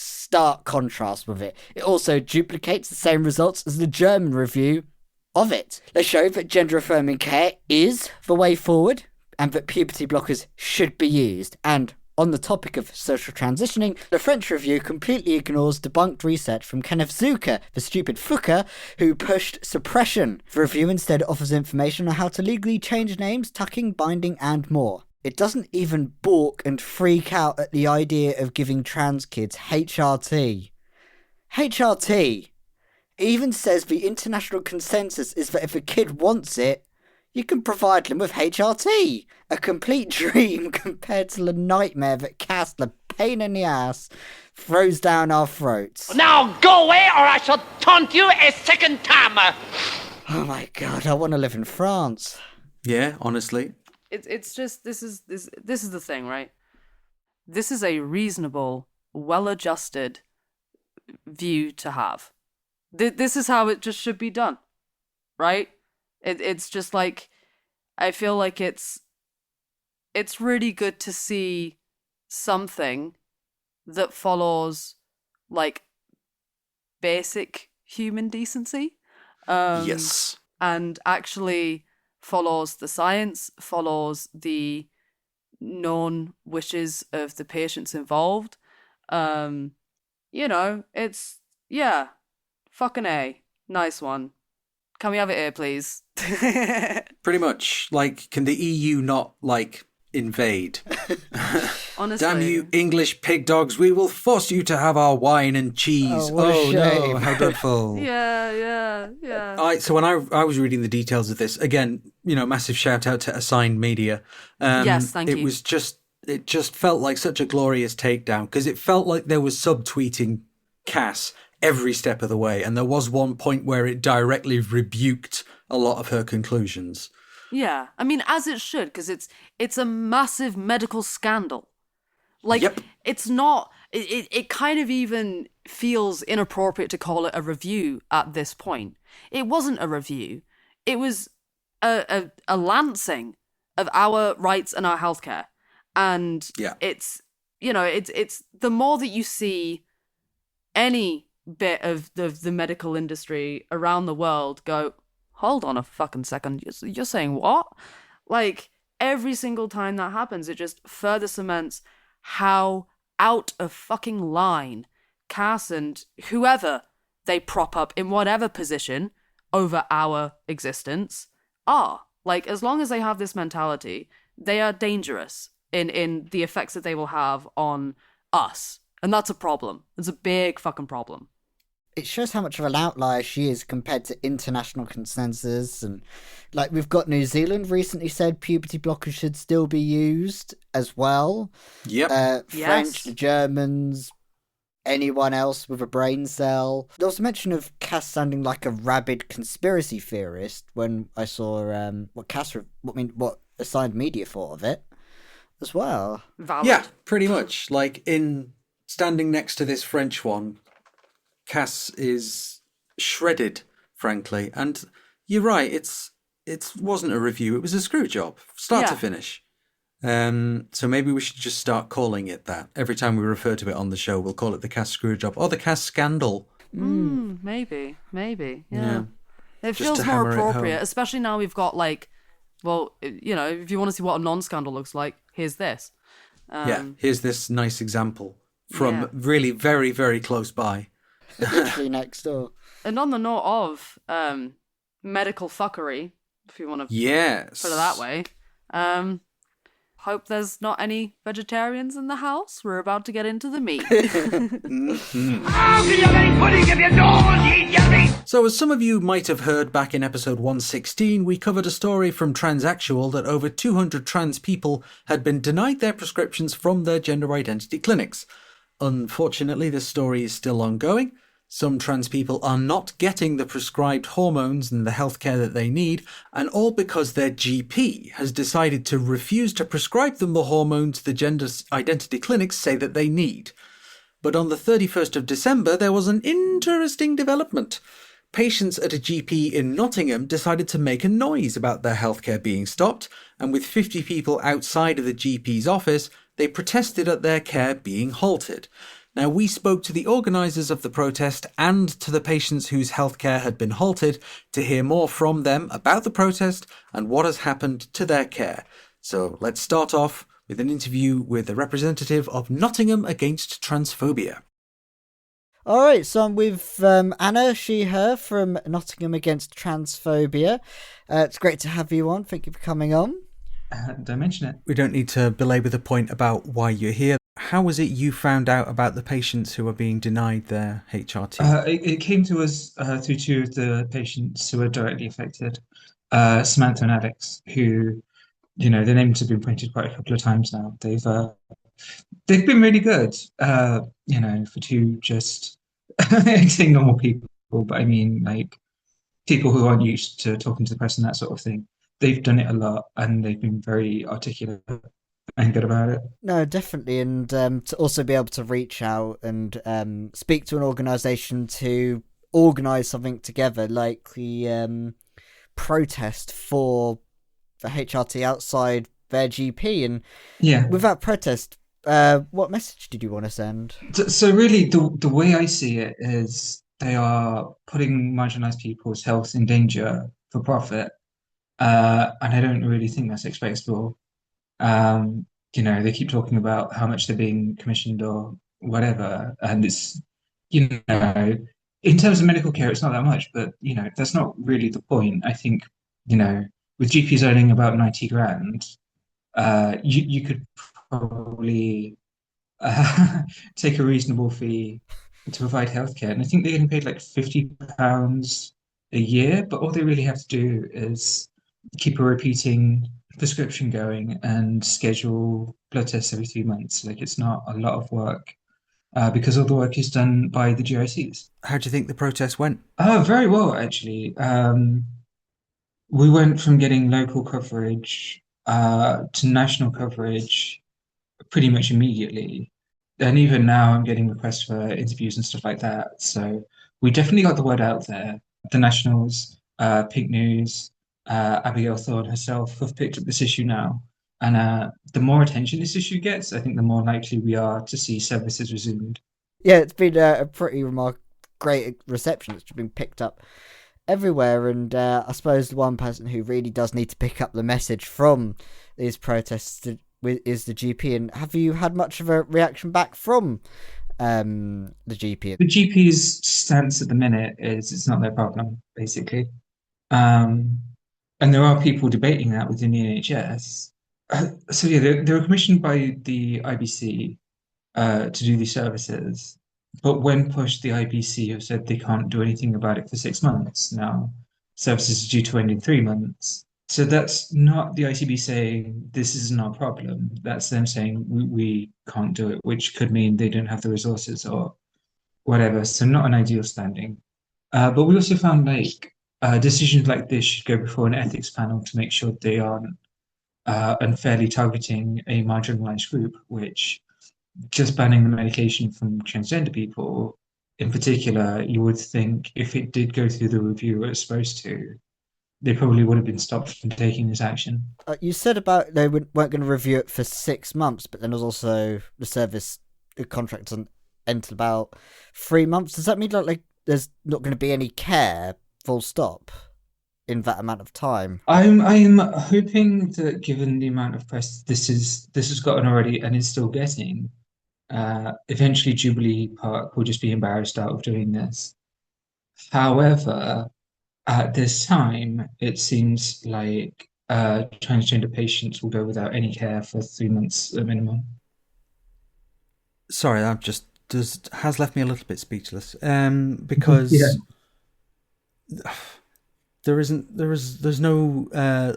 contrast with it. It also duplicates the same results as the German review of it. They show that gender-affirming care is the way forward and that puberty blockers should be used. And on the topic of social transitioning, the French review completely ignores debunked research from Kenneth Zucker, the stupid fucker, who pushed suppression. The review instead offers information on how to legally change names, tucking, binding, and more. It doesn't even balk and freak out at the idea of giving trans kids HRT. HRT! It even says the international consensus is that if a kid wants it, you can provide them with HRT. A complete dream compared to the nightmare that Cass, the pain in the ass, throws down our throats. Now go away or I shall taunt you a second time. Oh my god, I want to live in France. Yeah, honestly. It's just, this is the thing, right? This is a reasonable, well-adjusted view to have. This is how it just should be done, right? It's just like, I feel like it's really good to see something that follows, like, basic human decency. Yes. And actually follows the science, follows the known wishes of the patients involved. It's, yeah, fucking A. Nice one. Can we have it here, please? Pretty much. Like, can the EU not, invade? Honestly. Damn you English pig dogs, we will force you to have our wine and cheese. Oh, what a shame. No, how dreadful. Yeah. So when I was reading the details of this, again, massive shout out to Assigned Media. Yes, thank you. It just felt like such a glorious takedown, because it felt like there was subtweeting Cass every step of the way, and there was one point where it directly rebuked a lot of her conclusions. Yeah, I mean, as it should, because it's a massive medical scandal. Yep. It's not. It kind of even feels inappropriate to call it a review at this point. It wasn't a review. It was a lancing of our rights and our healthcare, and it's the more that you see any bit of the medical industry around the world go, hold on a fucking second, you're saying what? Like, every single time that happens, it just further cements how out of fucking line Cass and whoever they prop up in whatever position over our existence are. Like, as long as they have this mentality, they are dangerous in the effects that they will have on us. And that's a problem. It's a big fucking problem. It shows how much of an outlier she is compared to international consensus. And we've got New Zealand recently said puberty blockers should still be used as well. Yep. French, the Germans, anyone else with a brain cell. There was a mention of Cass sounding like a rabid conspiracy theorist when I saw what Assigned Media thought of it as well. Valid. Yeah, pretty much. Like, in standing next to this French one, Cass is shredded, frankly. And you're right, it wasn't a review, it was a screw job, start to finish. So maybe we should just start calling it that. Every time we refer to it on the show, we'll call it the Cass screw job or the Cass scandal. Maybe. Yeah. It Just feels to more hammer it appropriate, home. especially now we've got if you want to see what a non-scandal looks like, here's this. Here's this nice example from really very, very close by. Literally next door. And on the note of medical fuckery, if you want to put it that way, hope there's not any vegetarians in the house. We're about to get into the meat. How can you make pudding if you don't eat your meat? So as some of you might have heard back in episode 116, we covered a story from Transactual that over 200 trans people had been denied their prescriptions from their gender identity clinics. Unfortunately, this story is still ongoing. Some trans people are not getting the prescribed hormones and the healthcare that they need, and all because their GP has decided to refuse to prescribe them the hormones the gender identity clinics say that they need. But on the 31st of December, there was an interesting development. Patients at a GP in Nottingham decided to make a noise about their healthcare being stopped, and with 50 people outside of the GP's office, they protested at their care being halted. Now, we spoke to the organisers of the protest and to the patients whose healthcare had been halted to hear more from them about the protest and what has happened to their care. So let's start off with an interview with a representative of Nottingham Against Transphobia. All right, so I'm with Anna, her from Nottingham Against Transphobia. It's great to have you on. Thank you for coming on. Don't mention it. We don't need to belabor the point about why you're here. How was it you found out about the patients who are being denied their HRT? It came to us through two of the patients who were directly affected, Samantha and Alex, who, their names have been pointed quite a couple of times now. They've been really good, for two just saying normal people, but I mean, people who aren't used to talking to the press and that sort of thing. They've done it a lot, and they've been very articulate and good about it. No, definitely, and to also be able to reach out and speak to an organisation to organise something together, like the protest for the HRT outside their GP, and with that protest, what message did you want to send? So really, the way I see it is they are putting marginalised people's health in danger for profit. and I don't really think that's expectable. They keep talking about how much they're being commissioned or whatever, and it's, you know, in terms of medical care, it's not that much, but that's not really the point. I think, with GPs earning about 90 grand, you could probably take a reasonable fee to provide healthcare. And I think they're getting paid like £50 a year, but all they really have to do is keep a repeating prescription going and schedule blood tests every 3 months. Like, it's not a lot of work because all the work is done by the GICs. How do you think the protest went? Oh, very well, actually. We went from getting local coverage to national coverage pretty much immediately. And even now, I'm getting requests for interviews and stuff like that. So we definitely got the word out there. The Nationals, Pink News, Abigail Thorne herself have picked up this issue now. And the more attention this issue gets, I think the more likely we are to see services resumed. Yeah, it's been a pretty great reception. It's been picked up everywhere, and I suppose the one person who really does need to pick up the message from these protests is the GP. And have you had much of a reaction back from the GP? The GP's stance at the minute is it's not their problem, basically. And there are people debating that within the NHS. So yeah, they were commissioned by the IBC to do these services. But when pushed, the IBC have said they can't do anything about it for 6 months. Now, services are due to end in 3 months. So that's not the ICB saying this isn't our problem. That's them saying we can't do it, which could mean they don't have the resources or whatever. So not an ideal standing. But we also found decisions like this should go before an ethics panel to make sure they aren't unfairly targeting a marginalized group, which just banning the medication from transgender people in particular, you would think if it did go through the review it was supposed to, they probably would have been stopped from taking this action. You said about they weren't going to review it for 6 months, but then there's also the service contract on until about 3 months. Does that mean like there's not going to be any care, full stop, in that amount of time? I'm hoping that given the amount of press this has gotten already and is still getting, eventually Jubilee Park will just be embarrassed out of doing this. However, at this time, it seems like transgender patients will go without any care for 3 months at minimum. Sorry, has left me a little bit speechless. Because there's no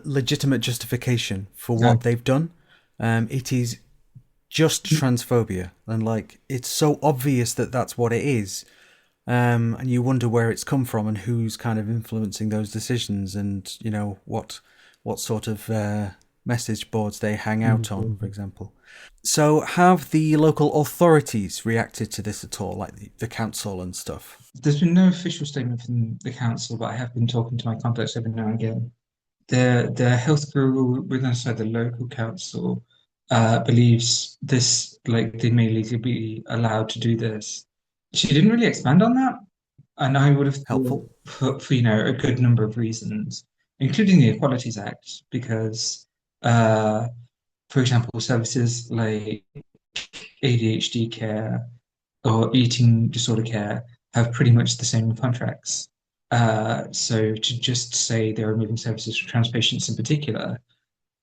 legitimate justification for what they've done. It is just transphobia, and it's so obvious that that's what it is. And you wonder where it's come from and who's kind of influencing those decisions, and what sort of message boards they hang out on, for example. So have the local authorities reacted to this at all, like the council and stuff? There's been no official statement from the council, but I have been talking to my contacts every now and again. The health guru within the local council believes this, they may legally be allowed to do this. She didn't really expand on that, and I would have helpful for a good number of reasons, including the Equalities Act, because, for example, services like ADHD care or eating disorder care have pretty much the same contracts. So to just say they're removing services for trans patients in particular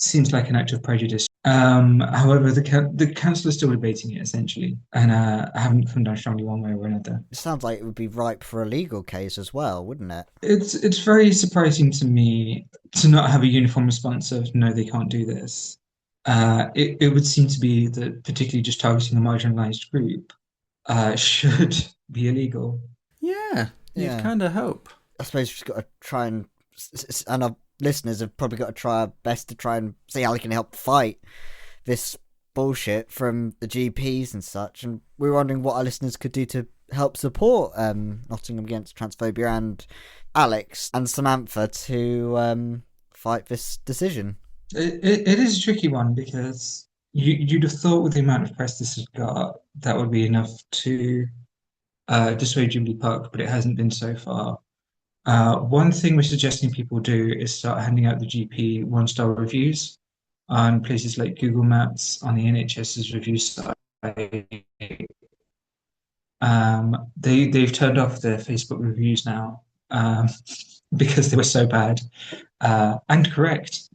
seems like an act of prejudice. However, the council is still debating it, essentially, and I haven't come down strongly one way or another. It sounds like it would be ripe for a legal case as well, wouldn't it? It's very surprising to me to not have a uniform response of, no, they can't do this. It would seem to be that particularly just targeting a marginalised group should be illegal. Yeah, you'd kind of hope. I suppose we've just got to try and our listeners have probably got to try our best to try and see how they can help fight this bullshit from the GPs and such. And we were wondering what our listeners could do to help support Nottingham Against Transphobia and Alex and Samantha to fight this decision. It is a tricky one, because you'd have thought with the amount of press this has got, that would be enough to dissuade Jubilee Park, but it hasn't been so far. One thing we're suggesting people do is start handing out the GP one-star reviews on places like Google Maps, on the NHS's review site. They've turned off their Facebook reviews now because they were so bad and correct.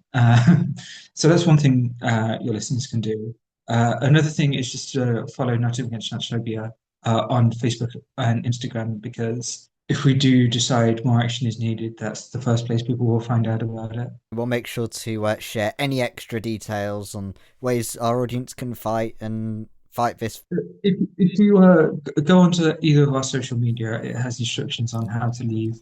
So that's one thing your listeners can do. Another thing is just to follow Not Against Transphobia on Facebook and Instagram, because if we do decide more action is needed, that's the first place people will find out about it. We'll make sure to share any extra details on ways our audience can fight this. If you go onto either of our social media, it has instructions on how to leave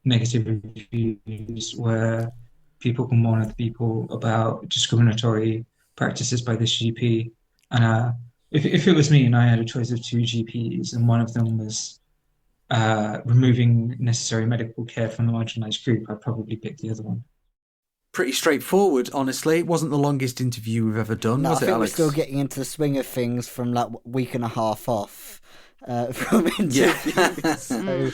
negative reviews where people can warn other people about discriminatory practices by this GP. And if it was me and I had a choice of two GPs and one of them was removing necessary medical care from the marginalised group, I'd probably pick the other one. Pretty straightforward, honestly. It wasn't the longest interview we've ever done, was I it, think Alex? we're still getting into the swing of things from that week and a half off from interviews. So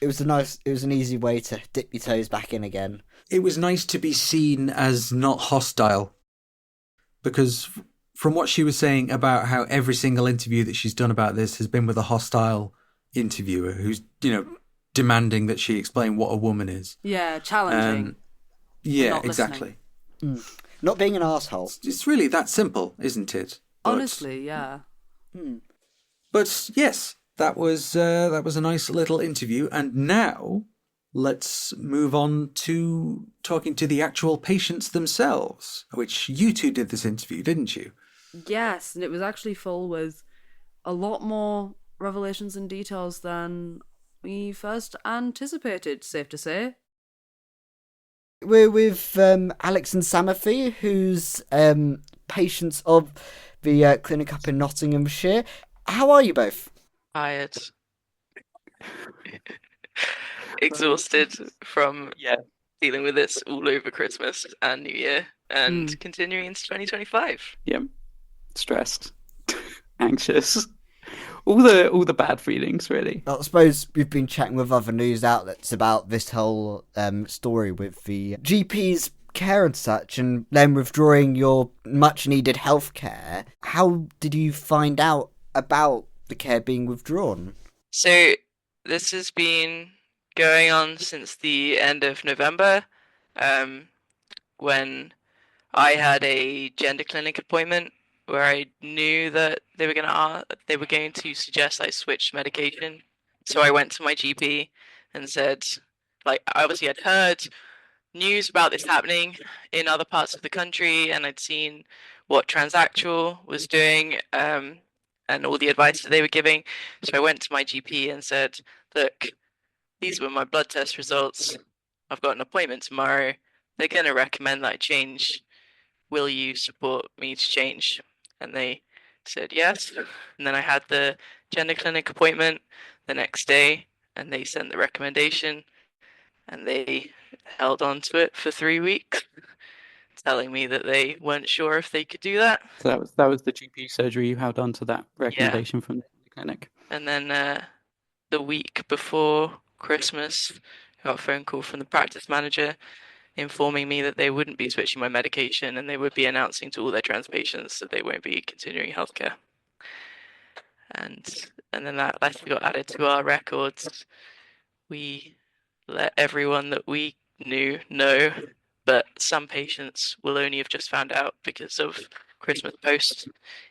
it was an easy way to dip your toes back in again. It was nice to be seen as not hostile, because from what she was saying about how every single interview that she's done about this has been with a hostile interviewer who's, demanding that she explain what a woman is. Yeah, challenging. Yeah, exactly. Not being an asshole. It's really that simple, isn't it? Honestly, yeah. But yes, that was a nice little interview, and now let's move on to talking to the actual patients themselves, which you two did this interview, didn't you? Yes, and it was actually full with a lot more revelations and details than we first anticipated, safe to say. We're with Alex and Samafi, who's patients of the clinic up in Nottinghamshire. How are you both? Tired. Exhausted from dealing with this all over Christmas and New Year and continuing into 2025. Yeah. Stressed. Anxious. All the bad feelings, really. I suppose we've been chatting with other news outlets about this whole story with the GP's care and such, and them withdrawing your much-needed healthcare. How did you find out about the care being withdrawn? So this has been going on since the end of November, when I had a gender clinic appointment where I knew that they were going to suggest I switch medication. So I went to my GP and said, I obviously had heard news about this happening in other parts of the country, and I'd seen what Transactual was doing, and all the advice that they were giving. So I went to my GP and said, look, these were my blood test results. I've got an appointment tomorrow. They're going to recommend that I change. Will you support me to change? And they said yes. And then I had the gender clinic appointment the next day, and they sent the recommendation, and they held on to it for 3 weeks, telling me that they weren't sure if they could do that. So that was the GP surgery. You held on to that recommendation from the clinic. And then the week before Christmas, I got a phone call from the practice manager informing me that they wouldn't be switching my medication, and they would be announcing to all their trans patients that they won't be continuing healthcare. And then that letter got added to our records. We let everyone that we knew know, but some patients will only have just found out because of Christmas post.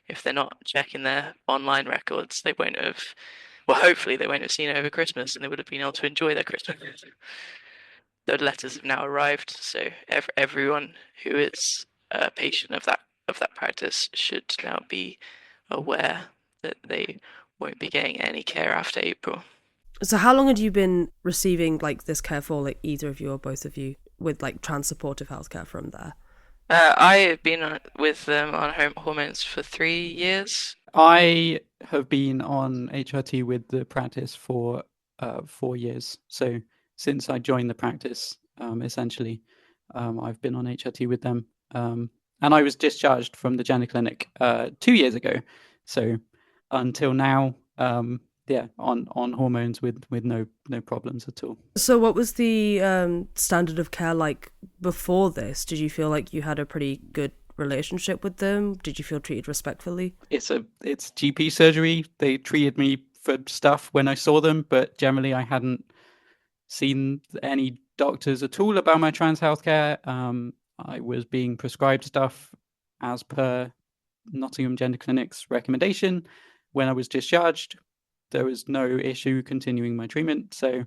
If they're not checking their online records, they won't have, well, hopefully they won't have seen it over Christmas, and they would have been able to enjoy their Christmas. The letters have now arrived, so everyone who is a patient of that practice should now be aware that they won't be getting any care after April. So how long had you been receiving this care for, either of you or both of you, with trans supportive healthcare from there? I have been with them on hormones for 3 years. I have been on HRT with the practice for 4 years. So since I joined the practice, essentially, I've been on HRT with them. And I was discharged from the gender clinic 2 years ago. So until now, on hormones with no problems at all. So what was the standard of care like before this? Did you feel like you had a pretty good relationship with them? Did you feel treated respectfully? It's GP surgery. They treated me for stuff when I saw them, but generally I hadn't seen any doctors at all about my trans healthcare. I was being prescribed stuff as per Nottingham Gender Clinic's recommendation. When I was discharged, there was no issue continuing my treatment. So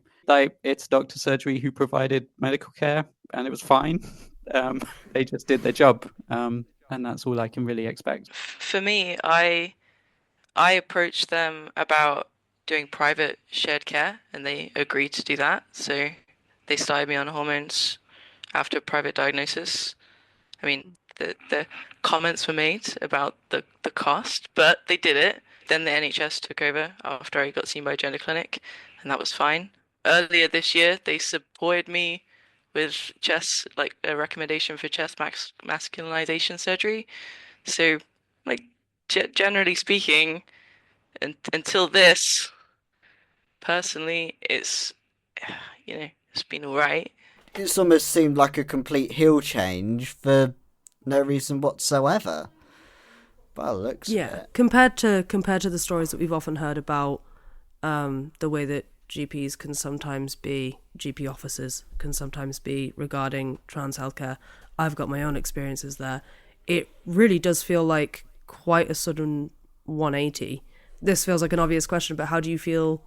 it's doctor surgery who provided medical care, and it was fine. They just did their job, and that's all I can really expect. For me, I approached them about doing private shared care, and they agreed to do that. So they started me on hormones after private diagnosis. I mean, the comments were made about the cost, but they did it. Then the NHS took over after I got seen by a gender clinic, and that was fine. Earlier this year, they supported me with chest, like a recommendation for chest masculinization surgery. So, like, generally speaking, until this, personally, it's been all right. It's almost seemed like a complete heel change for no reason whatsoever. By the looks of it. Compared to the stories that we've often heard about the way that GP officers can sometimes be regarding trans healthcare. I've got my own experiences there. It really does feel like quite a sudden 180. This feels like an obvious question, but how did you feel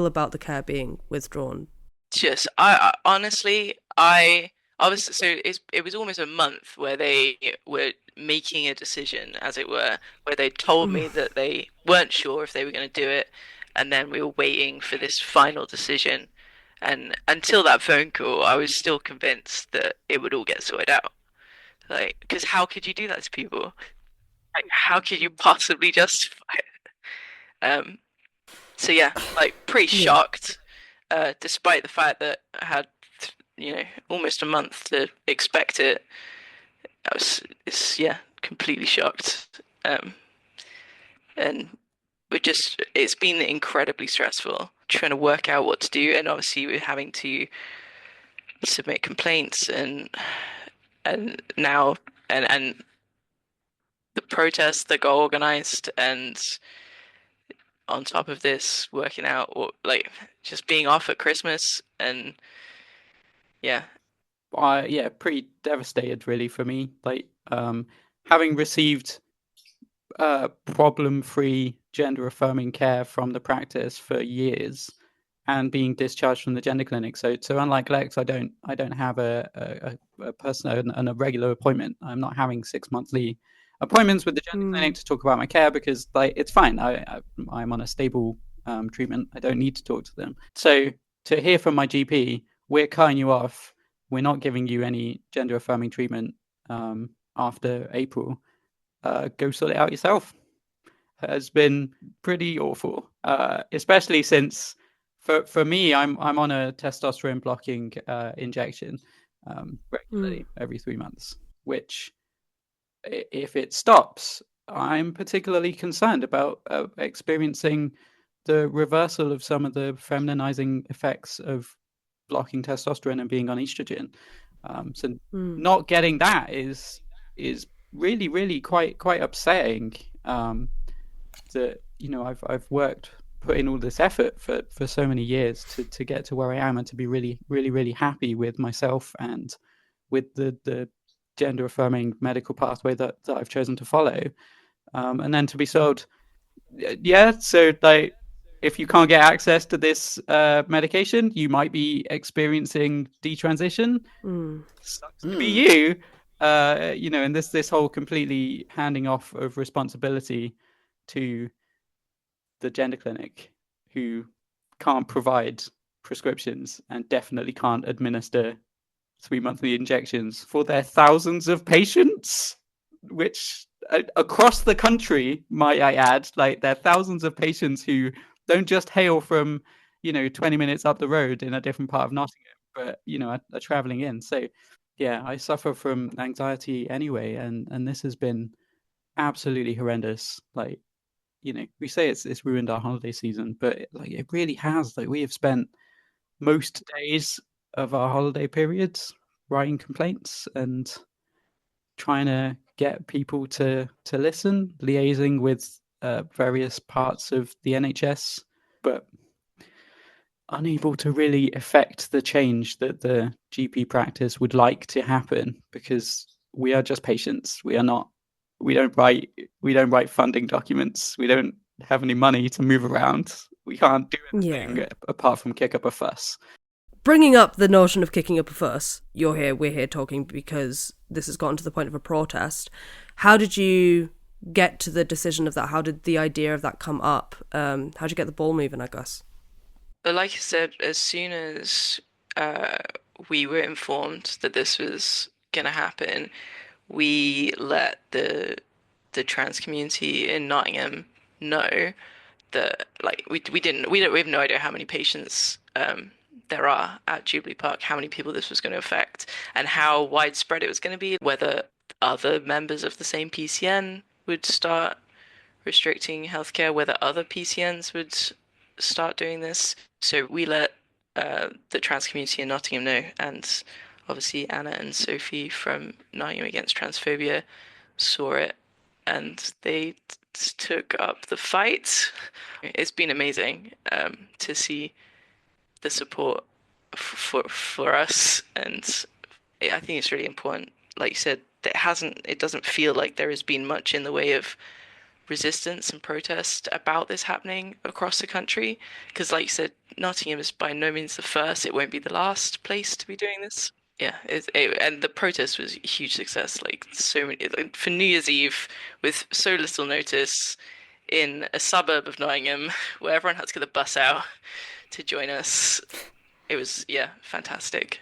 about the care being withdrawn? Just, I honestly, it was almost a month where they were making a decision, as it were, where they told me that they weren't sure if they were going to do it, and then we were waiting for this final decision. And until that phone call, I was still convinced that it would all get sorted out. Like, because how could you do that to people? Like, how could you possibly justify it? So yeah, like, pretty shocked, despite the fact that I had, almost a month to expect it. It's completely shocked. And it's been incredibly stressful trying to work out what to do, and obviously we're having to submit complaints and now and the protests that got organized, and on top of this, working out just being off at Christmas, and pretty devastated really for me. Like, having received problem-free gender-affirming care from the practice for years, and being discharged from the gender clinic. So unlike Lex, I don't have a person and a regular appointment. I'm not having 6 monthly appointments with the gender clinic to talk about my care, because it's fine. I'm on a stable treatment. I don't need to talk to them. So to hear from my GP, we're cutting you off, we're not giving you any gender affirming treatment after April, go sort it out yourself, has been pretty awful. Especially since for me, I'm on a testosterone blocking injection regularly every 3 months, which, if it stops, I'm particularly concerned about experiencing the reversal of some of the feminizing effects of blocking testosterone and being on estrogen. So not getting that is really, really quite upsetting. That I've put in all this effort for so many years to get to where I am, and to be really, really, really happy with myself and with the gender affirming medical pathway that I've chosen to follow, and then to be sold, so like, if you can't get access to this medication, you might be experiencing detransition. Sucks to be you, and this whole completely handing off of responsibility to the gender clinic, who can't provide prescriptions and definitely can't administer 3 monthly injections for their thousands of patients, which across the country, might I add, like, there are thousands of patients who don't just hail from 20 minutes up the road in a different part of Nottingham, but are traveling in. So I suffer from anxiety anyway, and this has been absolutely horrendous. Like, we say it's ruined our holiday season, but it really has. Like, we have spent most days of our holiday periods writing complaints and trying to get people to listen, liaising with various parts of the NHS, but unable to really affect the change that the GP practice would like to happen, because we are just patients. We don't write funding documents. We don't have any money to move around. We can't do anything apart from kick up a fuss. Bringing up the notion of kicking up a fuss, we're here talking because this has gotten to the point of a protest. How did you get to the decision of that? How did the idea of that come up? How did you get the ball moving, I guess? Like I said, as soon as we were informed that this was going to happen, we let the trans community in Nottingham know that, like, we have no idea how many patients there are at Jubilee Park, how many people this was going to affect, and how widespread it was going to be, whether other members of the same PCN would start restricting healthcare, whether other PCNs would start doing this. So we let the trans community in Nottingham know, and obviously Anna and Sophie from Nottingham Against Transphobia saw it, and they took up the fight. It's been amazing to see the support for us, and I think it's really important. Like you said, it doesn't feel like there has been much in the way of resistance and protest about this happening across the country, because, like you said, Nottingham is by no means the first. It won't be the last place to be doing this. Yeah, and the protest was a huge success. Like, so many, for New Year's Eve, with so little notice, in a suburb of Nottingham, where everyone had to get the bus out to join us. It was, fantastic.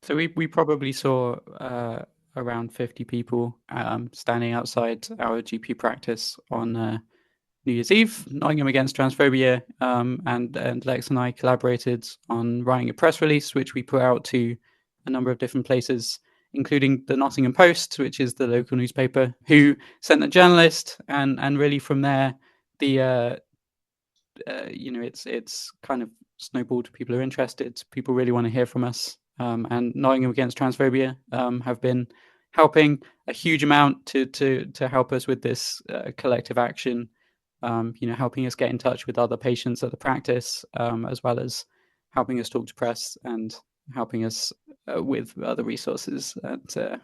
So we probably saw around 50 people standing outside our GP practice on New Year's Eve. Nottingham Against Transphobia and Lex and I collaborated on writing a press release, which we put out to a number of different places, including the Nottingham Post, which is the local newspaper, who sent a journalist, and really from there, it's kind of snowballed. People are interested. People really want to hear from us. And Nottingham Against Transphobia have been helping a huge amount to help us with this collective action. Helping us get in touch with other patients at the practice, as well as helping us talk to press and helping us with other resources. And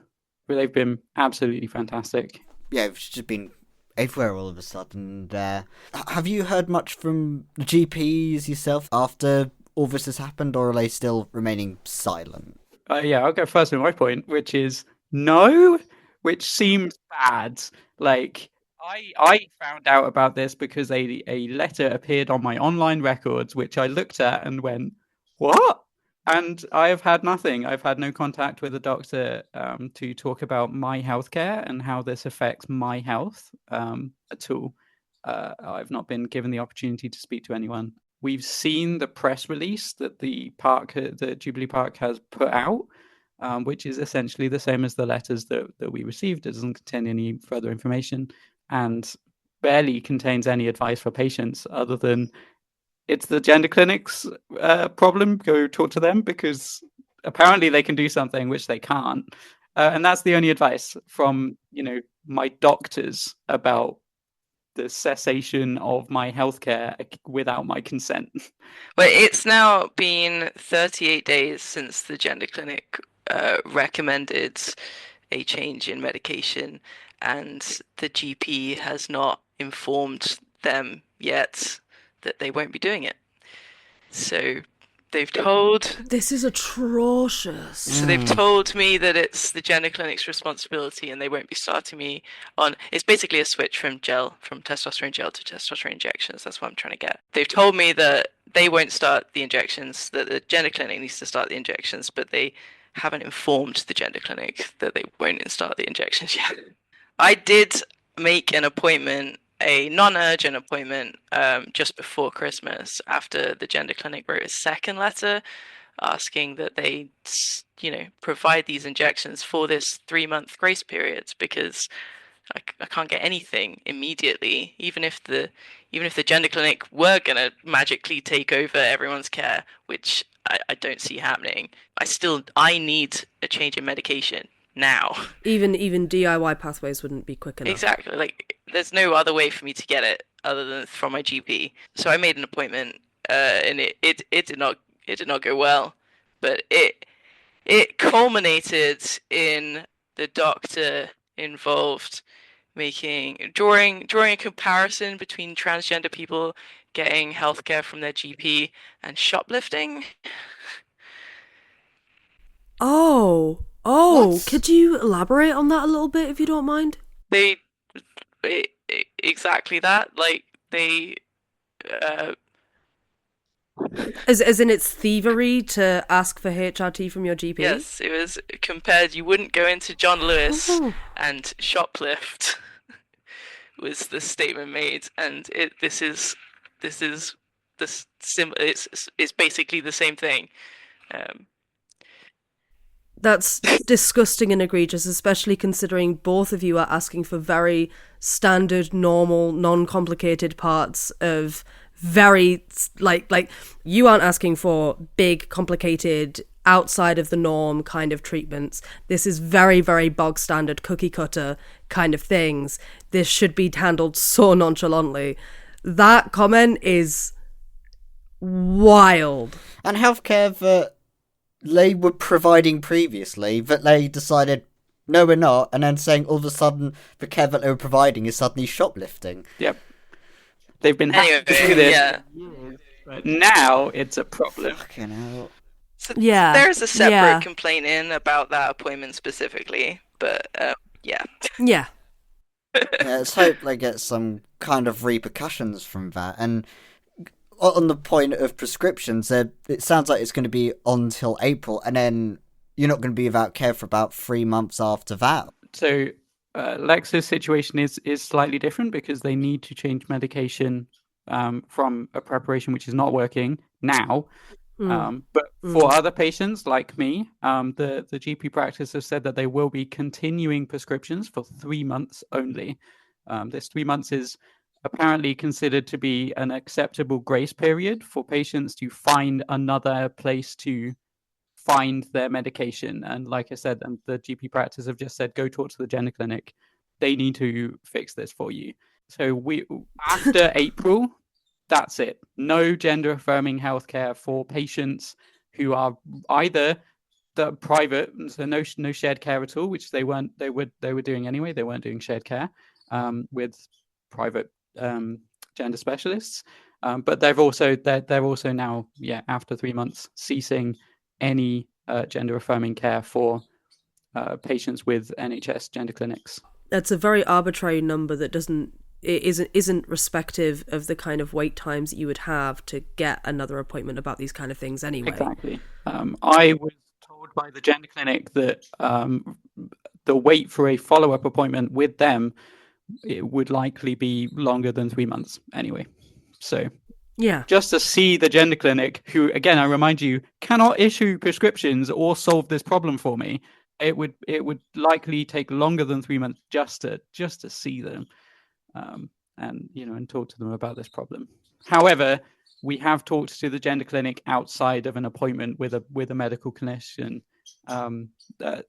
they've been absolutely fantastic. Yeah, it's just been everywhere all of a sudden. Have you heard much from the GPs yourself after all this has happened, or are they still remaining silent? I'll go first with my point, which is no, which seems bad. Like, I found out about this because a letter appeared on my online records, which I looked at and went, what? And I have had nothing. I've had no contact with a doctor to talk about my healthcare and how this affects my health at all. I've not been given the opportunity to speak to anyone. We've seen the press release that the Jubilee Park has put out, which is essentially the same as the letters that we received. It doesn't contain any further information and barely contains any advice for patients other than it's the gender clinic's problem. Go talk to them, because apparently they can do something which they can't. And that's the only advice from, my doctors about the cessation of my healthcare without my consent. Well, it's now been 38 days since the gender clinic recommended a change in medication, and the GP has not informed them yet that they won't be doing it. So they've told... This is atrocious. So they've told me that it's the gender clinic's responsibility, and they won't be starting me on... It's basically a switch from testosterone gel to testosterone injections. That's what I'm trying to get. They've told me that they won't start the injections, that the gender clinic needs to start the injections, but they haven't informed the gender clinic that they won't start the injections yet. I did make an appointment, a non-urgent appointment, just before Christmas, after the gender clinic wrote a second letter asking that they, provide these injections for this 3-month grace period, because I can't get anything immediately, even if the gender clinic were gonna magically take over everyone's care, which I don't see happening. I need a change in medication now. Even DIY pathways wouldn't be quick enough. Exactly. Like, there's no other way for me to get it other than from my GP. So I made an appointment, and it did not go well, but it culminated in the doctor involved drawing a comparison between transgender people getting healthcare from their GP and shoplifting. Oh, What? could you elaborate on that a little bit if you don't mind? Exactly that. Like, they As in it's thievery to ask for HRT from your GP? Yes, it was compared. You wouldn't go into John Lewis Oh. and shoplift. Was the statement made, and it's basically the same thing. That's disgusting and egregious, especially considering both of you are asking for very standard, normal, non-complicated parts of very, like you aren't asking for big, complicated, outside of the norm kind of treatments. This is very, very bog standard, cookie cutter kind of things. This should be handled so nonchalantly. That comment is wild. And healthcare that they were providing previously, that they decided, no, we're not, and then saying all of a sudden the care that they were providing is suddenly shoplifting. Yep. They've been happy to do this. Yeah. But now it's a problem. Fucking hell. So Yeah, there's a separate yeah. complaint in about that appointment specifically, but yeah. Yeah. Yeah, let's hope they get some kind of repercussions from that. And on the point of prescriptions, it sounds like it's going to be on till April, and then you're not going to be without care for about 3 months after that. So Lex's situation is slightly different because they need to change medication from a preparation which is not working now. But for other patients like me, the GP practice has said that they will be continuing prescriptions for 3 months only. This 3 months is apparently considered to be an acceptable grace period for patients to find another place to find their medication. And like I said, the GP practice have just said, go talk to the gender clinic. They need to fix this for you. So after April, that's it. No gender affirming healthcare for patients who are either the private, so no shared care at all, which they were doing anyway. They weren't doing shared care with private gender specialists, but they're also now, after 3 months, ceasing any gender affirming care for patients with NHS gender clinics. That's a very arbitrary number that isn't respective of the kind of wait times that you would have to get another appointment about these kind of things anyway. Exactly. I was told by the gender clinic that the wait for a follow-up appointment with them, it would likely be longer than 3 months anyway. So yeah, just to see the gender clinic, who, again, I remind you, cannot issue prescriptions or solve this problem for me, it would likely take longer than 3 months just to see them, and talk to them about this problem. However, we have talked to the gender clinic outside of an appointment with a medical clinician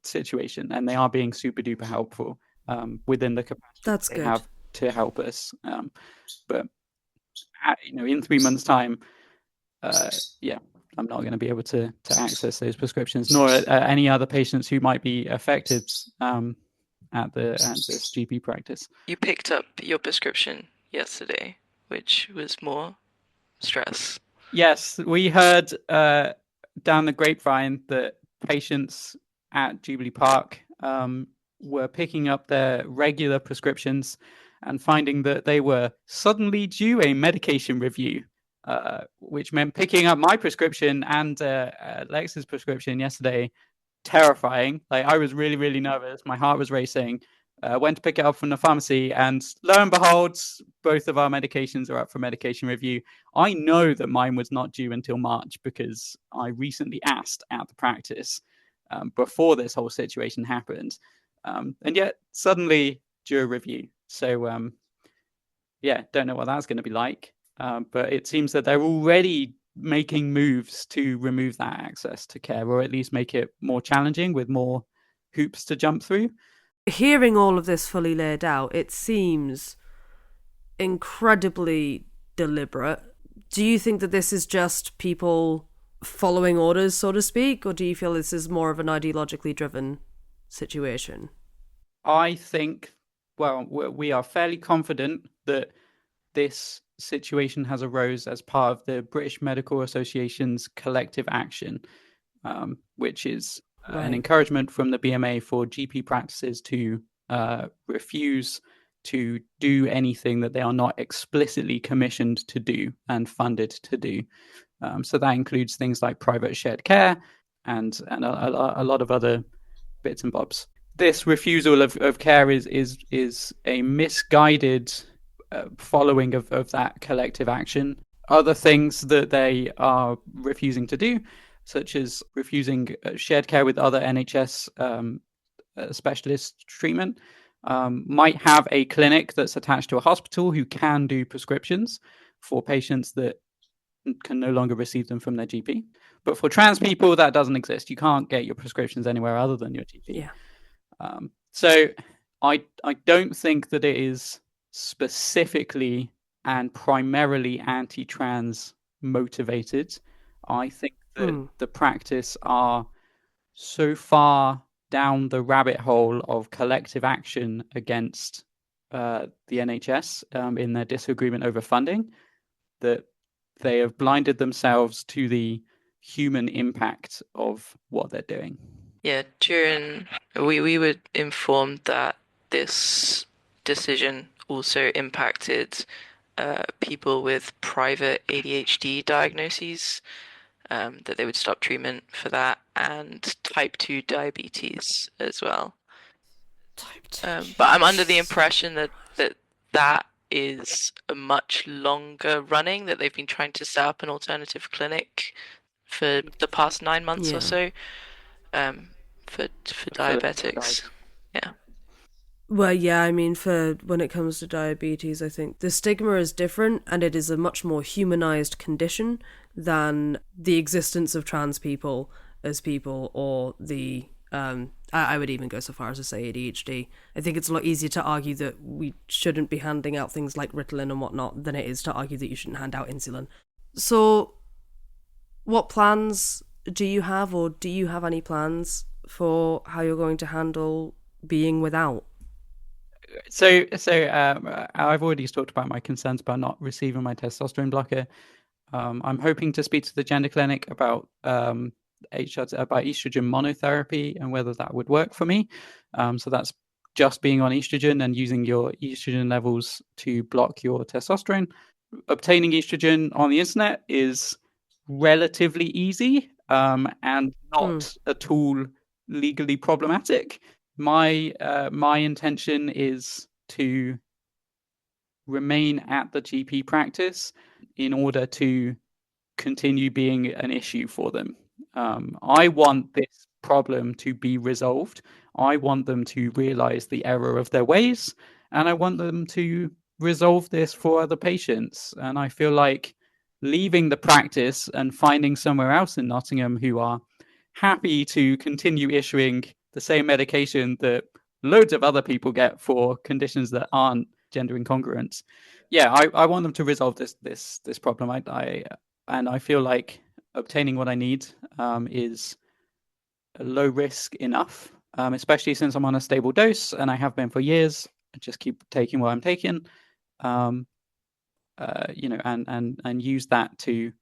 situation, and they are being super duper helpful within the capacity they have to help us. But in 3 months' time, I'm not going to be able to access those prescriptions, nor any other patients who might be affected at this GP practice. You picked up your prescription yesterday, which was more stress. Yes, we heard down the grapevine that patients at Jubilee Park were picking up their regular prescriptions and finding that they were suddenly due a medication review, which meant picking up my prescription and Lex's prescription yesterday. Terrifying. Like, I was really, really nervous. My heart was racing. Went to pick it up from the pharmacy, and lo and behold, both of our medications are up for medication review. I know that mine was not due until March because I recently asked at the practice before this whole situation happened. And yet suddenly jury review. So yeah, don't know what that's going to be like. But it seems that they're already making moves to remove that access to care, or at least make it more challenging with more hoops to jump through. Hearing all of this fully laid out, it seems incredibly deliberate. Do you think that this is just people following orders, so to speak, or do you feel this is more of an ideologically driven situation? I think, well, we are fairly confident that this situation has arose as part of the British Medical Association's collective action, which is an encouragement from the BMA for GP practices to refuse to do anything that they are not explicitly commissioned to do and funded to do. So that includes things like private shared care and a lot of other bits and bobs. This refusal of care is a misguided following of that collective action. Other things that they are refusing to do, such as refusing shared care with other NHS specialist treatment, might have a clinic that's attached to a hospital who can do prescriptions for patients that can no longer receive them from their GP. But for trans people, that doesn't exist. You can't get your prescriptions anywhere other than your GP. Yeah. So I don't think that it is specifically and primarily anti-trans motivated. I think that the practice are so far down the rabbit hole of collective action against the NHS in their disagreement over funding that they have blinded themselves to the human impact of what they're doing. Yeah, we were informed that this decision also impacted people with private ADHD diagnoses, that they would stop treatment for that, and type 2 diabetes as well. Type 2. But I'm under the impression that is a much longer running, that they've been trying to set up an alternative clinic for the past 9 months or so, for diabetics. Yeah. Well, yeah, I mean, for when it comes to diabetes, I think the stigma is different, and it is a much more humanized condition than the existence of trans people as people, or the I would even go so far as to say ADHD. I think it's a lot easier to argue that we shouldn't be handing out things like Ritalin and whatnot than it is to argue that you shouldn't hand out insulin. So what plans do you have, or do you have any plans for how you're going to handle being without? So I've already talked about my concerns about not receiving my testosterone blocker. I'm hoping to speak to the gender clinic about estrogen monotherapy and whether that would work for me. So that's just being on estrogen and using your estrogen levels to block your testosterone. Obtaining estrogen on the internet is relatively easy and not at all legally problematic. My intention is to remain at the GP practice in order to continue being an issue for them. I want this problem to be resolved. I want them to realize the error of their ways, and I want them to resolve this for other patients. And I feel like leaving the practice and finding somewhere else in Nottingham who are happy to continue issuing the same medication that loads of other people get for conditions that aren't gender incongruent. Yeah, I want them to resolve this problem. I feel like obtaining what I need is low risk enough, especially since I'm on a stable dose and I have been for years. I just keep taking what I'm taking, and use that to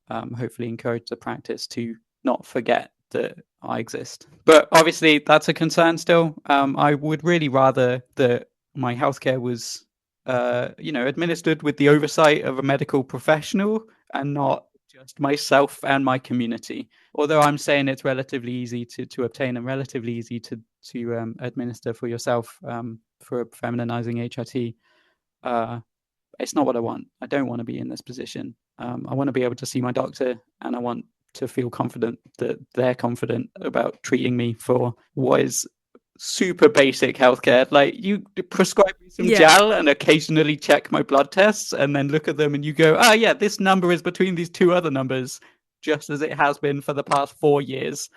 hopefully encourage the practice to not forget that I exist. But obviously that's a concern still. I would really rather that my healthcare was administered with the oversight of a medical professional and not just myself and my community. Although I'm saying it's relatively easy to obtain and relatively easy to administer for yourself for a feminizing HRT, it's not what I want. I don't want to be in this position. I want to be able to see my doctor, and I want to feel confident that they're confident about treating me for what is super basic healthcare. Like, you prescribe me some Yeah. gel and occasionally check my blood tests and then look at them and you go, oh yeah, this number is between these two other numbers, just as it has been for the past 4 years.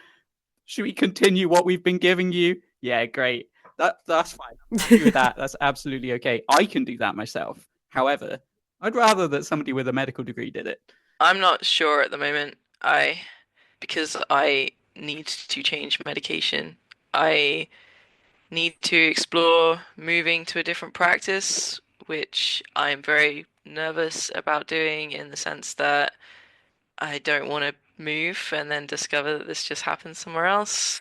Should we continue what we've been giving you? Yeah, great. That's fine. I'm happy with that. That's absolutely okay. I can do that myself. However, I'd rather that somebody with a medical degree did it. I'm not sure at the moment. Because I need to change medication. I need to explore moving to a different practice, which I'm very nervous about doing, in the sense that I don't want to move and then discover that this just happened somewhere else.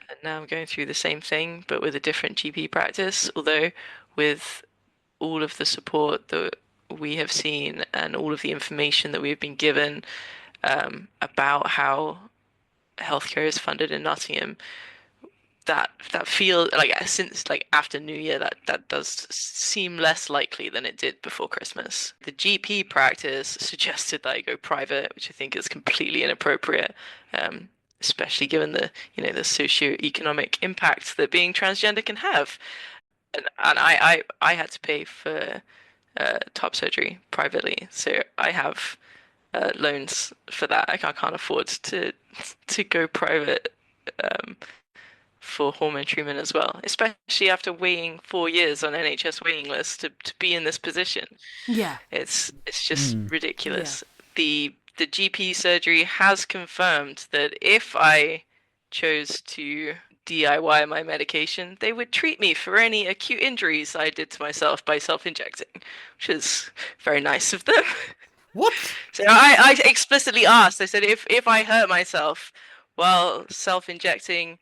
And now I'm going through the same thing, but with a different GP practice. Although, with all of the support that we have seen and all of the information that we've been given about how healthcare is funded in Nottingham, that feels like, since like after New Year, that does seem less likely than it did before Christmas. The GP practice suggested that I go private, which I think is completely inappropriate, especially given the the socio-economic impact that being transgender can have. And I had to pay for top surgery privately, so I have loans for that. I can't afford to go private for hormone treatment as well, especially after waiting 4 years on NHS waiting lists to be in this position. Yeah. It's just ridiculous. The GP surgery has confirmed that if I chose to DIY my medication, they would treat me for any acute injuries I did to myself by self-injecting, which is very nice of them. What? So I explicitly asked, I said, if I hurt myself while self-injecting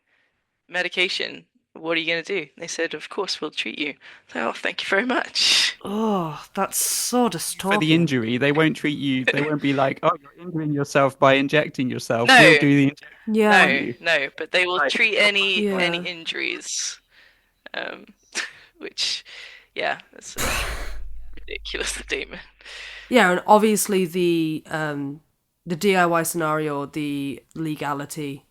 medication, what are you going to do? They said, of course, we'll treat you. So, thank you very much. Oh, that's so dystopian. For the injury, they won't treat you. They won't be like, oh, you're injuring yourself by injecting yourself. No. We'll do the Yeah. No, but they will Right. treat any Yeah. injuries. Which, yeah, that's a ridiculous statement. Yeah, and obviously the DIY scenario, the legality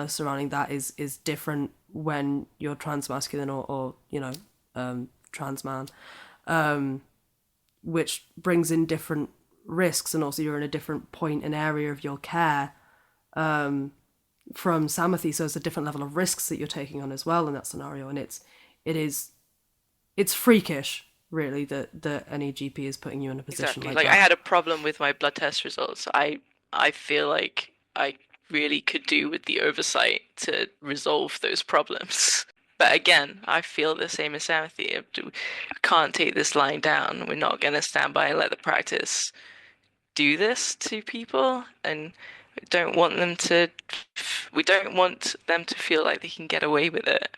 surrounding that is different when you're transmasculine or trans man, which brings in different risks, and also you're in a different point and area of your care from Samathy, so it's a different level of risks that you're taking on as well in that scenario, and it's freakish, really, that any GP is putting you in a position Exactly. like Like, that. I had a problem with my blood test results. I feel like I really could do with the oversight to resolve those problems. But again, I feel the same as Samathy. I can't take this lying down. We're not going to stand by and let the practice do this to people, and we don't want them to feel like they can get away with it.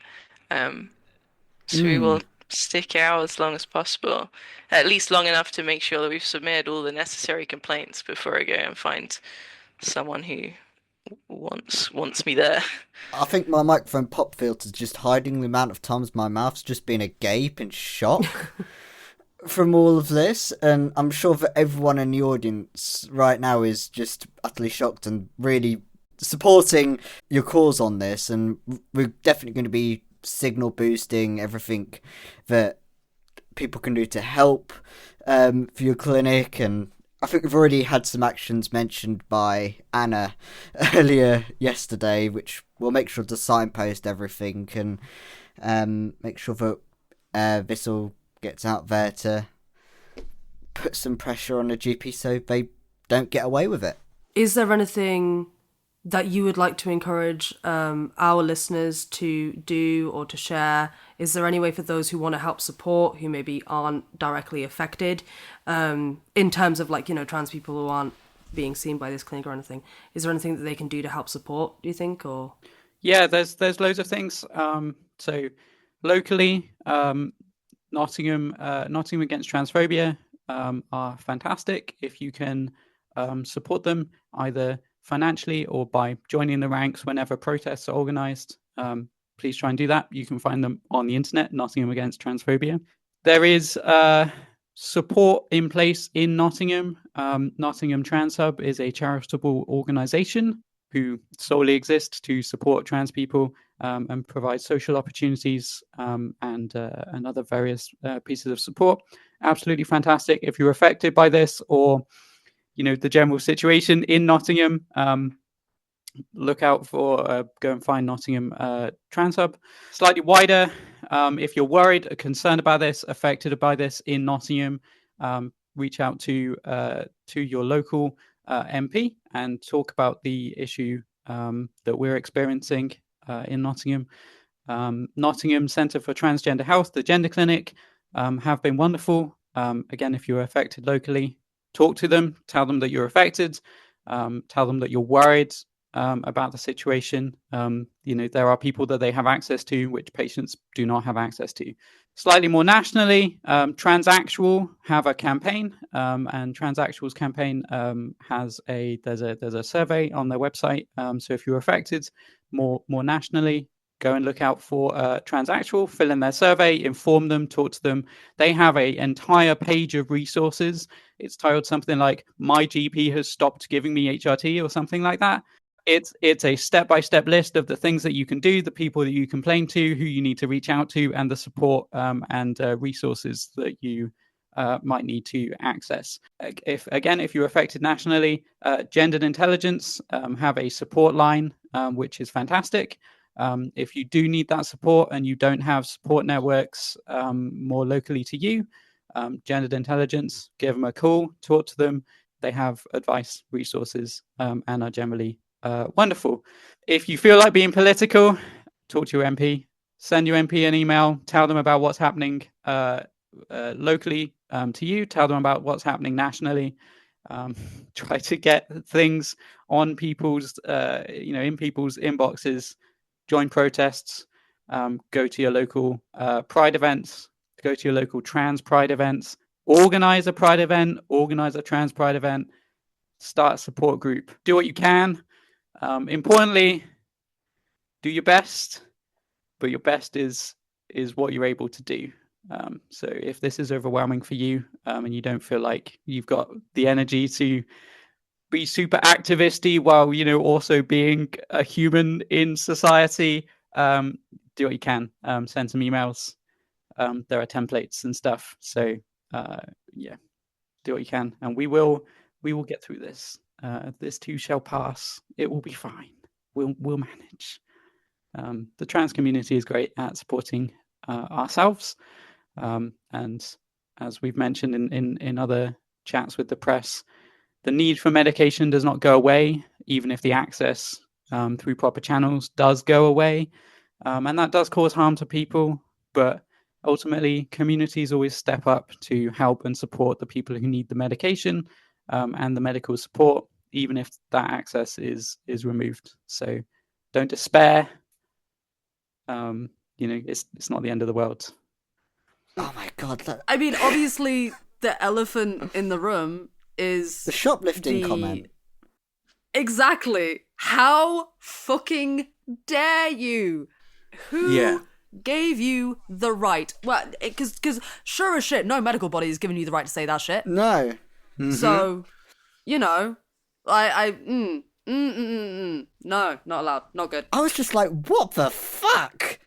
So we will stick out as long as possible, at least long enough to make sure that we've submitted all the necessary complaints before I go and find someone who wants me there. I think my microphone pop filter is just hiding the amount of times my mouth's just been agape in shock from all of this, and I'm sure that everyone in the audience right now is just utterly shocked and really supporting your cause on this, and we're definitely going to be signal boosting everything that people can do to help for your clinic. And I think we've already had some actions mentioned by Anna earlier yesterday, which we'll make sure to signpost everything and make sure that this all gets out there to put some pressure on the GP so they don't get away with it. Is there anything that you would like to encourage our listeners to do or to share? Is there any way for those who want to help support, who maybe aren't directly affected, in terms of trans people who aren't being seen by this clinic or anything? Is there anything that they can do to help support, do you think? Or Yeah, there's loads of things. So locally, Nottingham Against Transphobia are fantastic. If you can support them either financially or by joining the ranks whenever protests are organised, please try and do that. You can find them on the internet, Nottingham Against Transphobia. There is support in place in Nottingham. Nottingham Trans Hub is a charitable organisation who solely exist to support trans people and provide social opportunities and other various pieces of support. Absolutely fantastic. If you're affected by this or, the general situation in Nottingham, look out for, go and find Nottingham Trans Hub. Slightly wider, if you're worried or concerned about this, affected by this in Nottingham, reach out to your local MP and talk about the issue that we're experiencing in Nottingham. Nottingham Centre for Transgender Health, the Gender Clinic, have been wonderful. Again, if you're affected locally, talk to them, tell them that you're affected, tell them that you're worried about the situation. There are people that they have access to, which patients do not have access to. Slightly more nationally, Transactual have a campaign, and Transactual's campaign there's a survey on their website. So if you're affected more nationally, go and look out for Transactual, fill in their survey, inform them, talk to them. They have an entire page of resources. It's titled something like "My GP has stopped giving me HRT" or something like that. It's a step-by-step list of the things that you can do, the people that you complain to, who you need to reach out to, and the support and resources that you might need to access. If you're affected nationally, Gendered Intelligence have a support line, which is fantastic. If you do need that support and you don't have support networks more locally to you, Gendered Intelligence, give them a call, talk to them. They have advice, resources, and are generally wonderful. If you feel like being political, talk to your MP, send your MP an email, tell them about what's happening locally to you, tell them about what's happening nationally. Try to get things on people's, in people's inboxes. Join protests, go to your local pride events, go to your local trans pride events, organize a pride event, organize a trans pride event, start a support group, do what you can. Importantly, do your best, but your best is what you're able to do. So if this is overwhelming for you and you don't feel like you've got the energy to be super activisty while also being a human in society, do what you can. Send some emails. There are templates and stuff. So do what you can, and we will get through this. This too shall pass. It will be fine. We'll manage. The trans community is great at supporting ourselves, and as we've mentioned in other chats with the press, the need for medication does not go away, even if the access through proper channels does go away, and that does cause harm to people. But ultimately, communities always step up to help and support the people who need the medication and the medical support, even if that access is removed. So don't despair. It's not the end of the world. Oh my god! I mean, obviously, the elephant in the room is the shoplifting comment. Exactly. How fucking dare you? Who gave you the right? Well, because sure as shit, no medical body is giving you the right to say that shit. No. Mm-hmm. So, no, not allowed, not good. I was just like, what the fuck?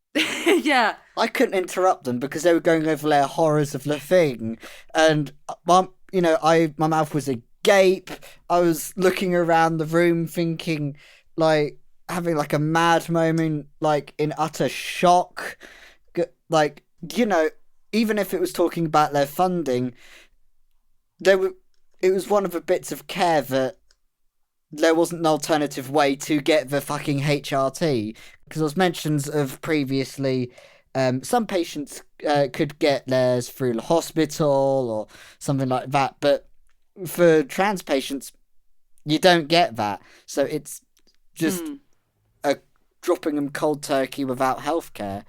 Yeah. I couldn't interrupt them because they were going over their horrors of the thing, and my mouth was agape. I was looking around the room thinking, like, having like a mad moment, like in utter shock. Like, even if it was talking about their funding, it was one of the bits of care that there wasn't an alternative way to get the fucking HRT. Because there was mentions of previously, some patients could get theirs through the hospital or something like that. But for trans patients, you don't get that. So it's just dropping them cold turkey without healthcare.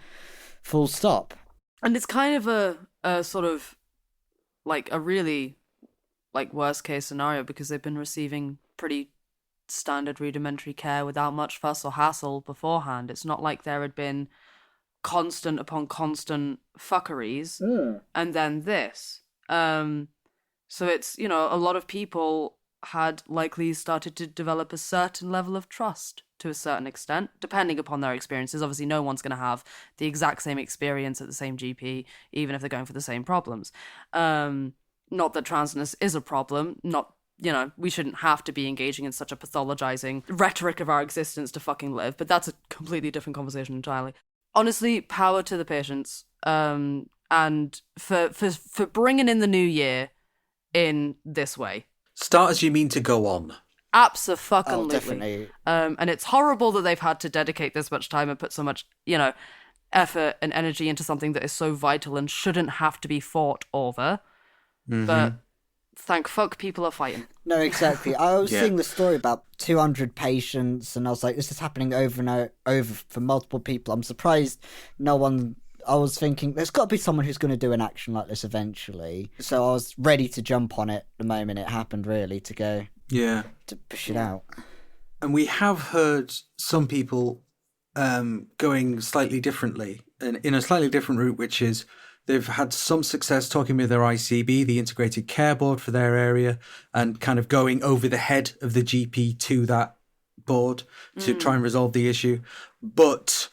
Full stop. And it's kind of a sort of like a really like worst case scenario because they've been receiving pretty standard rudimentary care without much fuss or hassle beforehand. It's not like there had been constant upon constant fuckeries and then this. So it's, a lot of people had likely started to develop a certain level of trust to a certain extent, depending upon their experiences. Obviously, no one's going to have the exact same experience at the same GP, even if they're going for the same problems. Not that transness is a problem, we shouldn't have to be engaging in such a pathologizing rhetoric of our existence to fucking live, but that's a completely different conversation entirely. Honestly, power to the patients, and for bringing in the new year in this way. Start as you mean to go on. Abso-fucking-lutely. Oh, definitely. And it's horrible that they've had to dedicate this much time and put so much, effort and energy into something that is so vital and shouldn't have to be fought over. Mm-hmm. But thank fuck people are fighting. No, exactly. I was seeing the story about 200 patients, and I was like, this is happening over and over for multiple people. I'm surprised no one... I was thinking, there's got to be someone who's going to do an action like this eventually. So I was ready to jump on it the moment it happened, really, to go... Yeah. To push it out. And we have heard some people going slightly differently, in a slightly different route, which is they've had some success talking with their ICB, the Integrated Care Board for their area, and kind of going over the head of the GP to that board to try and resolve the issue. But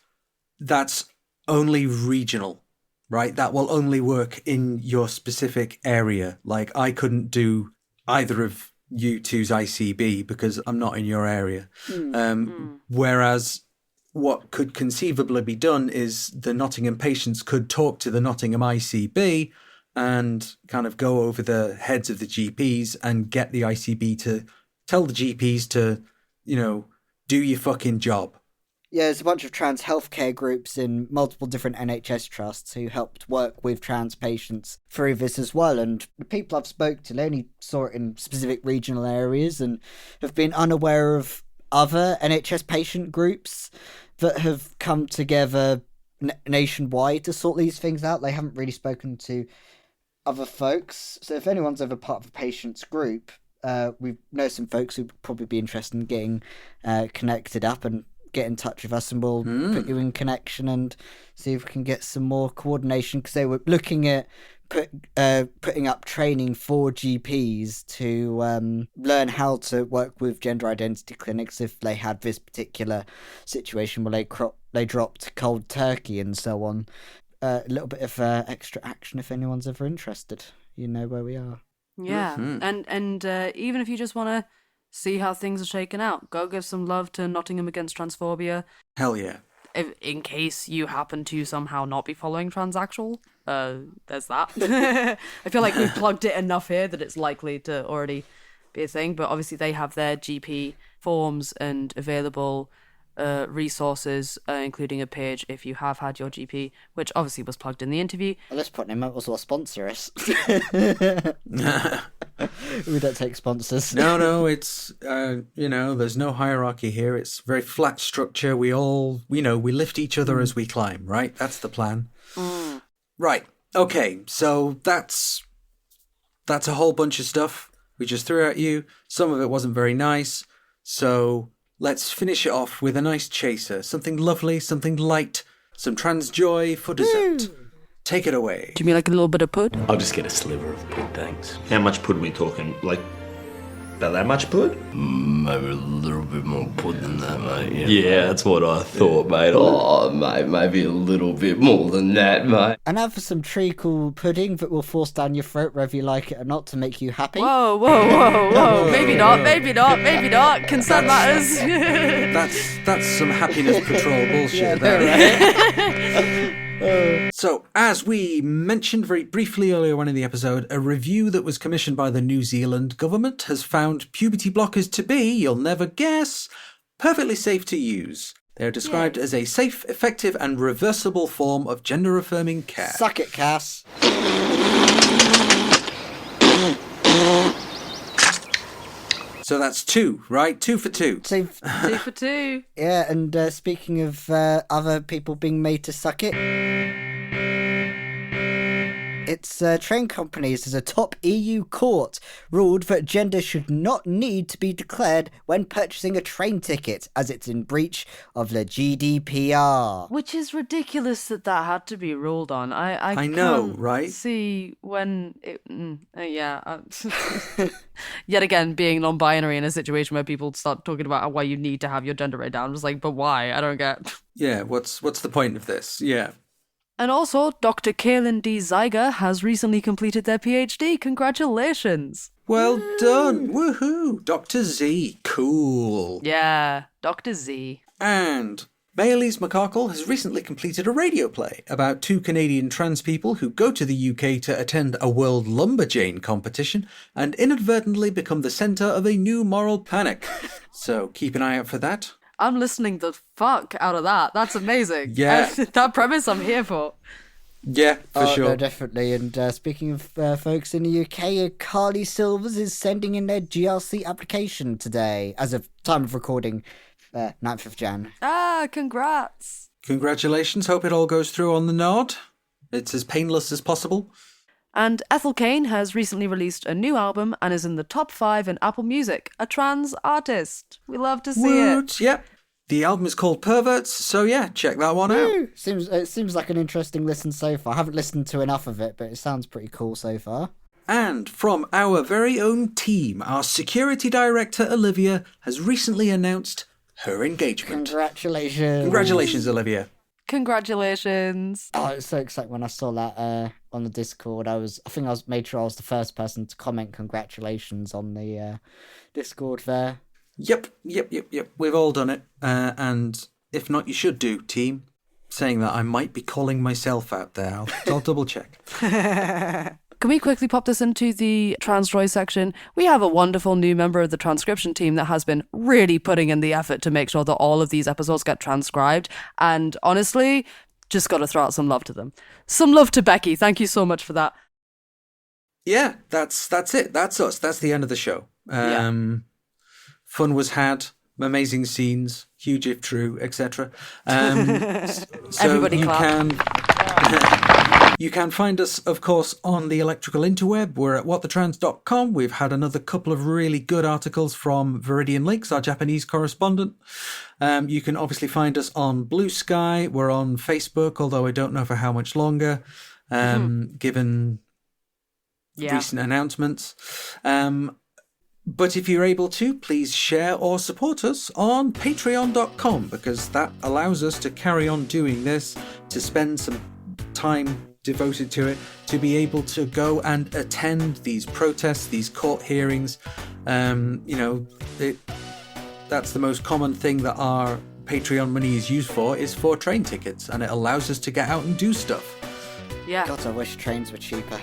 that's only regional, right? That will only work in your specific area. Like, I couldn't do either of you two's ICB because I'm not in your area. Whereas what could conceivably be done is the Nottingham patients could talk to the Nottingham ICB and kind of go over the heads of the GPs and get the ICB to tell the GPs to, do your fucking job. Yeah, there's a bunch of trans healthcare groups in multiple different NHS trusts who helped work with trans patients through this as well. And the people I've spoke to, they only saw it in specific regional areas and have been unaware of other NHS patient groups that have come together nationwide to sort these things out. They haven't really spoken to other folks. So if anyone's ever part of a patient's group, we know some folks who'd probably be interested in getting connected up and get in touch with us, and we'll put you in connection and see if we can get some more coordination, because they were looking at putting up training for GPs to learn how to work with gender identity clinics if they had this particular situation where they dropped cold turkey and so on. A little bit of extra action if anyone's ever interested. You know where we are. Yeah, and even if you just want to see how things are shaken out, go give some love to Nottingham Against Transphobia. Hell yeah. In case you happen to somehow not be following transsexual, there's that. I feel like we've plugged it enough here that it's likely to already be a thing, but obviously they have their GP forms and available resources, including a page if you have had your GP, which obviously was plugged in the interview. Well, let's put him out as well, sponsor us. We don't take sponsors. No, it's, there's no hierarchy here. It's very flat structure. We all, we lift each other as we climb, right? That's the plan. Right. Okay. So that's a whole bunch of stuff we just threw at you. Some of it wasn't very nice. So let's finish it off with a nice chaser. Something lovely, something light, some trans joy for dessert. Take it away. Do you mean like a little bit of pud? I'll just get a sliver of pud, thanks. How much pud are we talking? Like, about that much pud? Maybe a little bit more pud than that, mate. Yeah, that's what I thought, mate. Oh, mate, maybe a little bit more than that, mate. And have some treacle pudding that will force down your throat whether you like it or not to make you happy. Whoa. Maybe not. Consent matters. That's some happiness patrol bullshit. So, as we mentioned very briefly earlier on in the episode, a review that was commissioned by the New Zealand government has found puberty blockers to be, you'll never guess, perfectly safe to use. They are described as a safe, effective and reversible form of gender-affirming care. Suck it, Cass. So that's 2, right? 2 for 2. 2 for 2. Yeah, and speaking of other people being made to suck it, its train companies as a top EU court ruled that gender should not need to be declared when purchasing a train ticket, as it's in breach of the GDPR. Which is ridiculous that had to be ruled on. I know, can't right? see when it... Yet again, being non-binary in a situation where people start talking about why you need to have your gender right down. I'm just like, but why? I don't get... Yeah, what's the point of this? Yeah. And also, Dr. Kaylin D. Zeiger has recently completed their PhD. Congratulations. Well done. Woohoo. Dr. Z. Cool. Yeah, Dr. Z. And Mayalise McCarkle has recently completed a radio play about 2 Canadian trans people who go to the UK to attend a World Lumberjane competition and inadvertently become the centre of a new moral panic. So keep an eye out for that. I'm listening the fuck out of that. That's amazing. Yeah. That premise I'm here for. Yeah, for sure. No, definitely. And speaking of folks in the UK, Carly Silvers is sending in their GRC application today, as of time of recording, 9th of Jan. Ah, congrats. Congratulations. Hope it all goes through on the nod. It's as painless as possible. And Ethel Cain has recently released a new album and is in the top 5 in Apple Music, a trans artist. We love to see it. Yep. The album is called Perverts, so yeah, check that one out. It seems like an interesting listen so far. I haven't listened to enough of it, but it sounds pretty cool so far. And from our very own team, our security director, Olivia, has recently announced her engagement. Congratulations. Congratulations, Olivia. Congratulations. Oh, it was so exciting when I saw that on the Discord. I made sure I was the first person to comment congratulations on the Discord there. Yep. We've all done it. And if not, you should do, team. Saying that, I might be calling myself out there. I'll double check. Can we quickly pop this into the Transdroid section? We have a wonderful new member of the transcription team that has been really putting in the effort to make sure that all of these episodes get transcribed. And honestly, just got to throw out some love to them. Some love to Becky. Thank you so much for that. Yeah, that's it. That's us. That's the end of the show. Fun was had. Amazing scenes. Huge if true, etc. So Everybody clap. You can find us, of course, on the electrical interweb. We're at whatthetrans.com. We've had another couple of really good articles from Viridian Lakes, our Japanese correspondent. You can obviously find us on Blue Sky. We're on Facebook, although I don't know for how much longer, given recent announcements. But if you're able to, please share or support us on patreon.com, because that allows us to carry on doing this, to spend some time devoted to it, to be able to go and attend these protests, these court hearings. That's the most common thing that our Patreon money is used for, is for train tickets, and it allows us to get out and do stuff. Yeah. God, I wish trains were cheaper.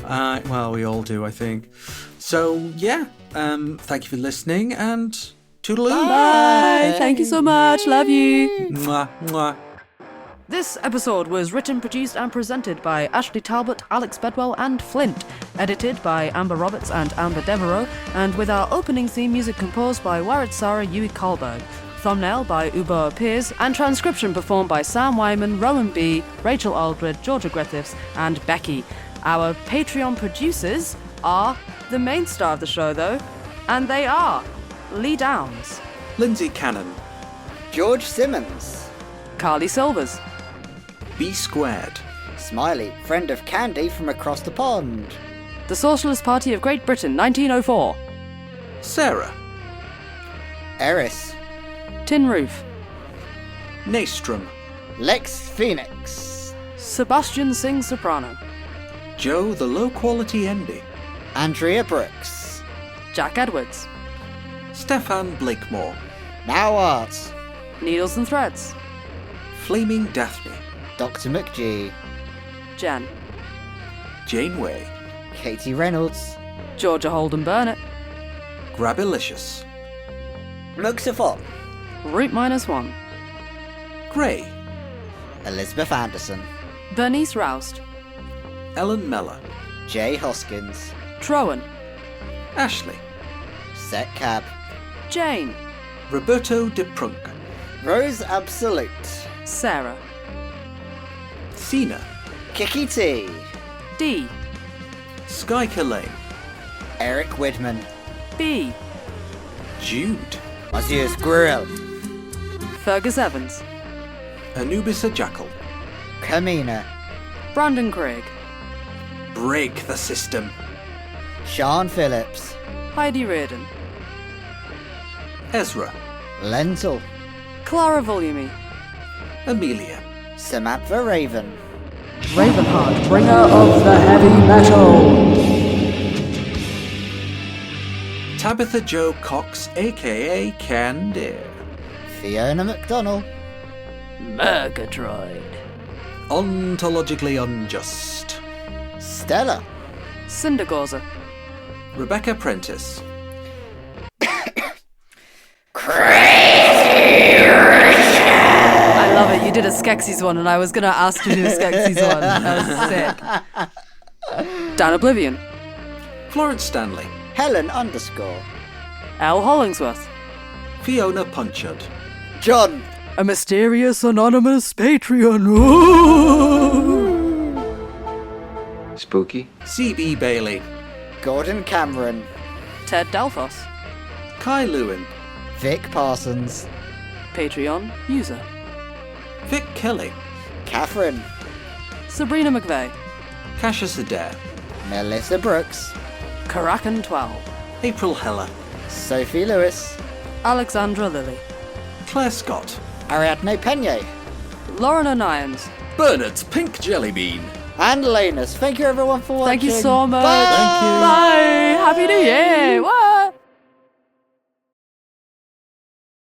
Well, we all do, I think. So, yeah, thank you for listening, and toodaloo. Bye. Thank you so much. Love you. Mwah, mwah. This episode was written, produced, and presented by Ashley Talbot, Alex Bedwell, and Flint. Edited by Amber Roberts and Amber Devereaux, and with our opening theme music composed by Warid Sarah Yui Karlberg. Thumbnail by Ubo Piers, and transcription performed by Sam Wyman, Rowan B., Rachel Aldred, Georgia Griffiths, and Becky. Our Patreon producers are the main star of the show, though, and they are Lee Downs, Lindsay Cannon, George Simmons, Carly Silvers, B Squared, Smiley, friend of Candy from across the pond, the Socialist Party of Great Britain, 1904, Sarah, Eris, Tin Roof, Naystrom, Lex Phoenix, Sebastian Singh Soprano, Joe the Low Quality Endy, Andrea Brooks, Jack Edwards, Stefan Blakemore, Now Art, Needles and Threads, Flaming Daphne, Dr. McGee, Jen, Janeway, Katie Reynolds, Georgia Holden Burnett, Grabilicious, Muxafon, Root -1, Gray, Elizabeth Anderson, Bernice Roust, Ellen Meller, Jay Hoskins, Trowan, Ashley, Set Cab, Jane, Roberto de Prunk, Rose Absolute, Sarah, Cena, Kiki T. D. Sky Calais. Eric Widman. B. Jude. Mazius Gruel. Fergus Evans. Anubis a Jackal. Kamina. Brandon Craig. Break the system. Sean Phillips. Heidi Reardon. Ezra. Lentil. Clara Volume. Amelia. Samantha Raven. Ravenheart, bringer of the heavy metal. Tabitha Jo Cox, aka Candy. Fiona McDonnell. Murgatroyd. Ontologically unjust. Stella. Cindergauzer. Rebecca Prentice. I love it. You did a Skeksis one, and I was going to ask you to do a Skeksis one. That was sick. Dan Oblivion. Florence Stanley. Helen _ Al Hollingsworth. Fiona Punchard. John. A mysterious anonymous Patreon. Spooky. C.B. Bailey. Gordon Cameron. Ted Dalfos. Kai Lewin. Vic Parsons. Patreon user. Vic Kelly. Catherine. Sabrina McVeigh. Cassius Adair. Melissa Brooks. Karakan 12. April Heller. Sophie Lewis. Alexandra Lilly. Claire Scott. Ariadne Peña. Lauren O'Nions. Bernard's Pink Jelly Bean. And Lanus. Thank you everyone for watching. Thank you so much. Bye. Bye. Happy New Year. Whoa.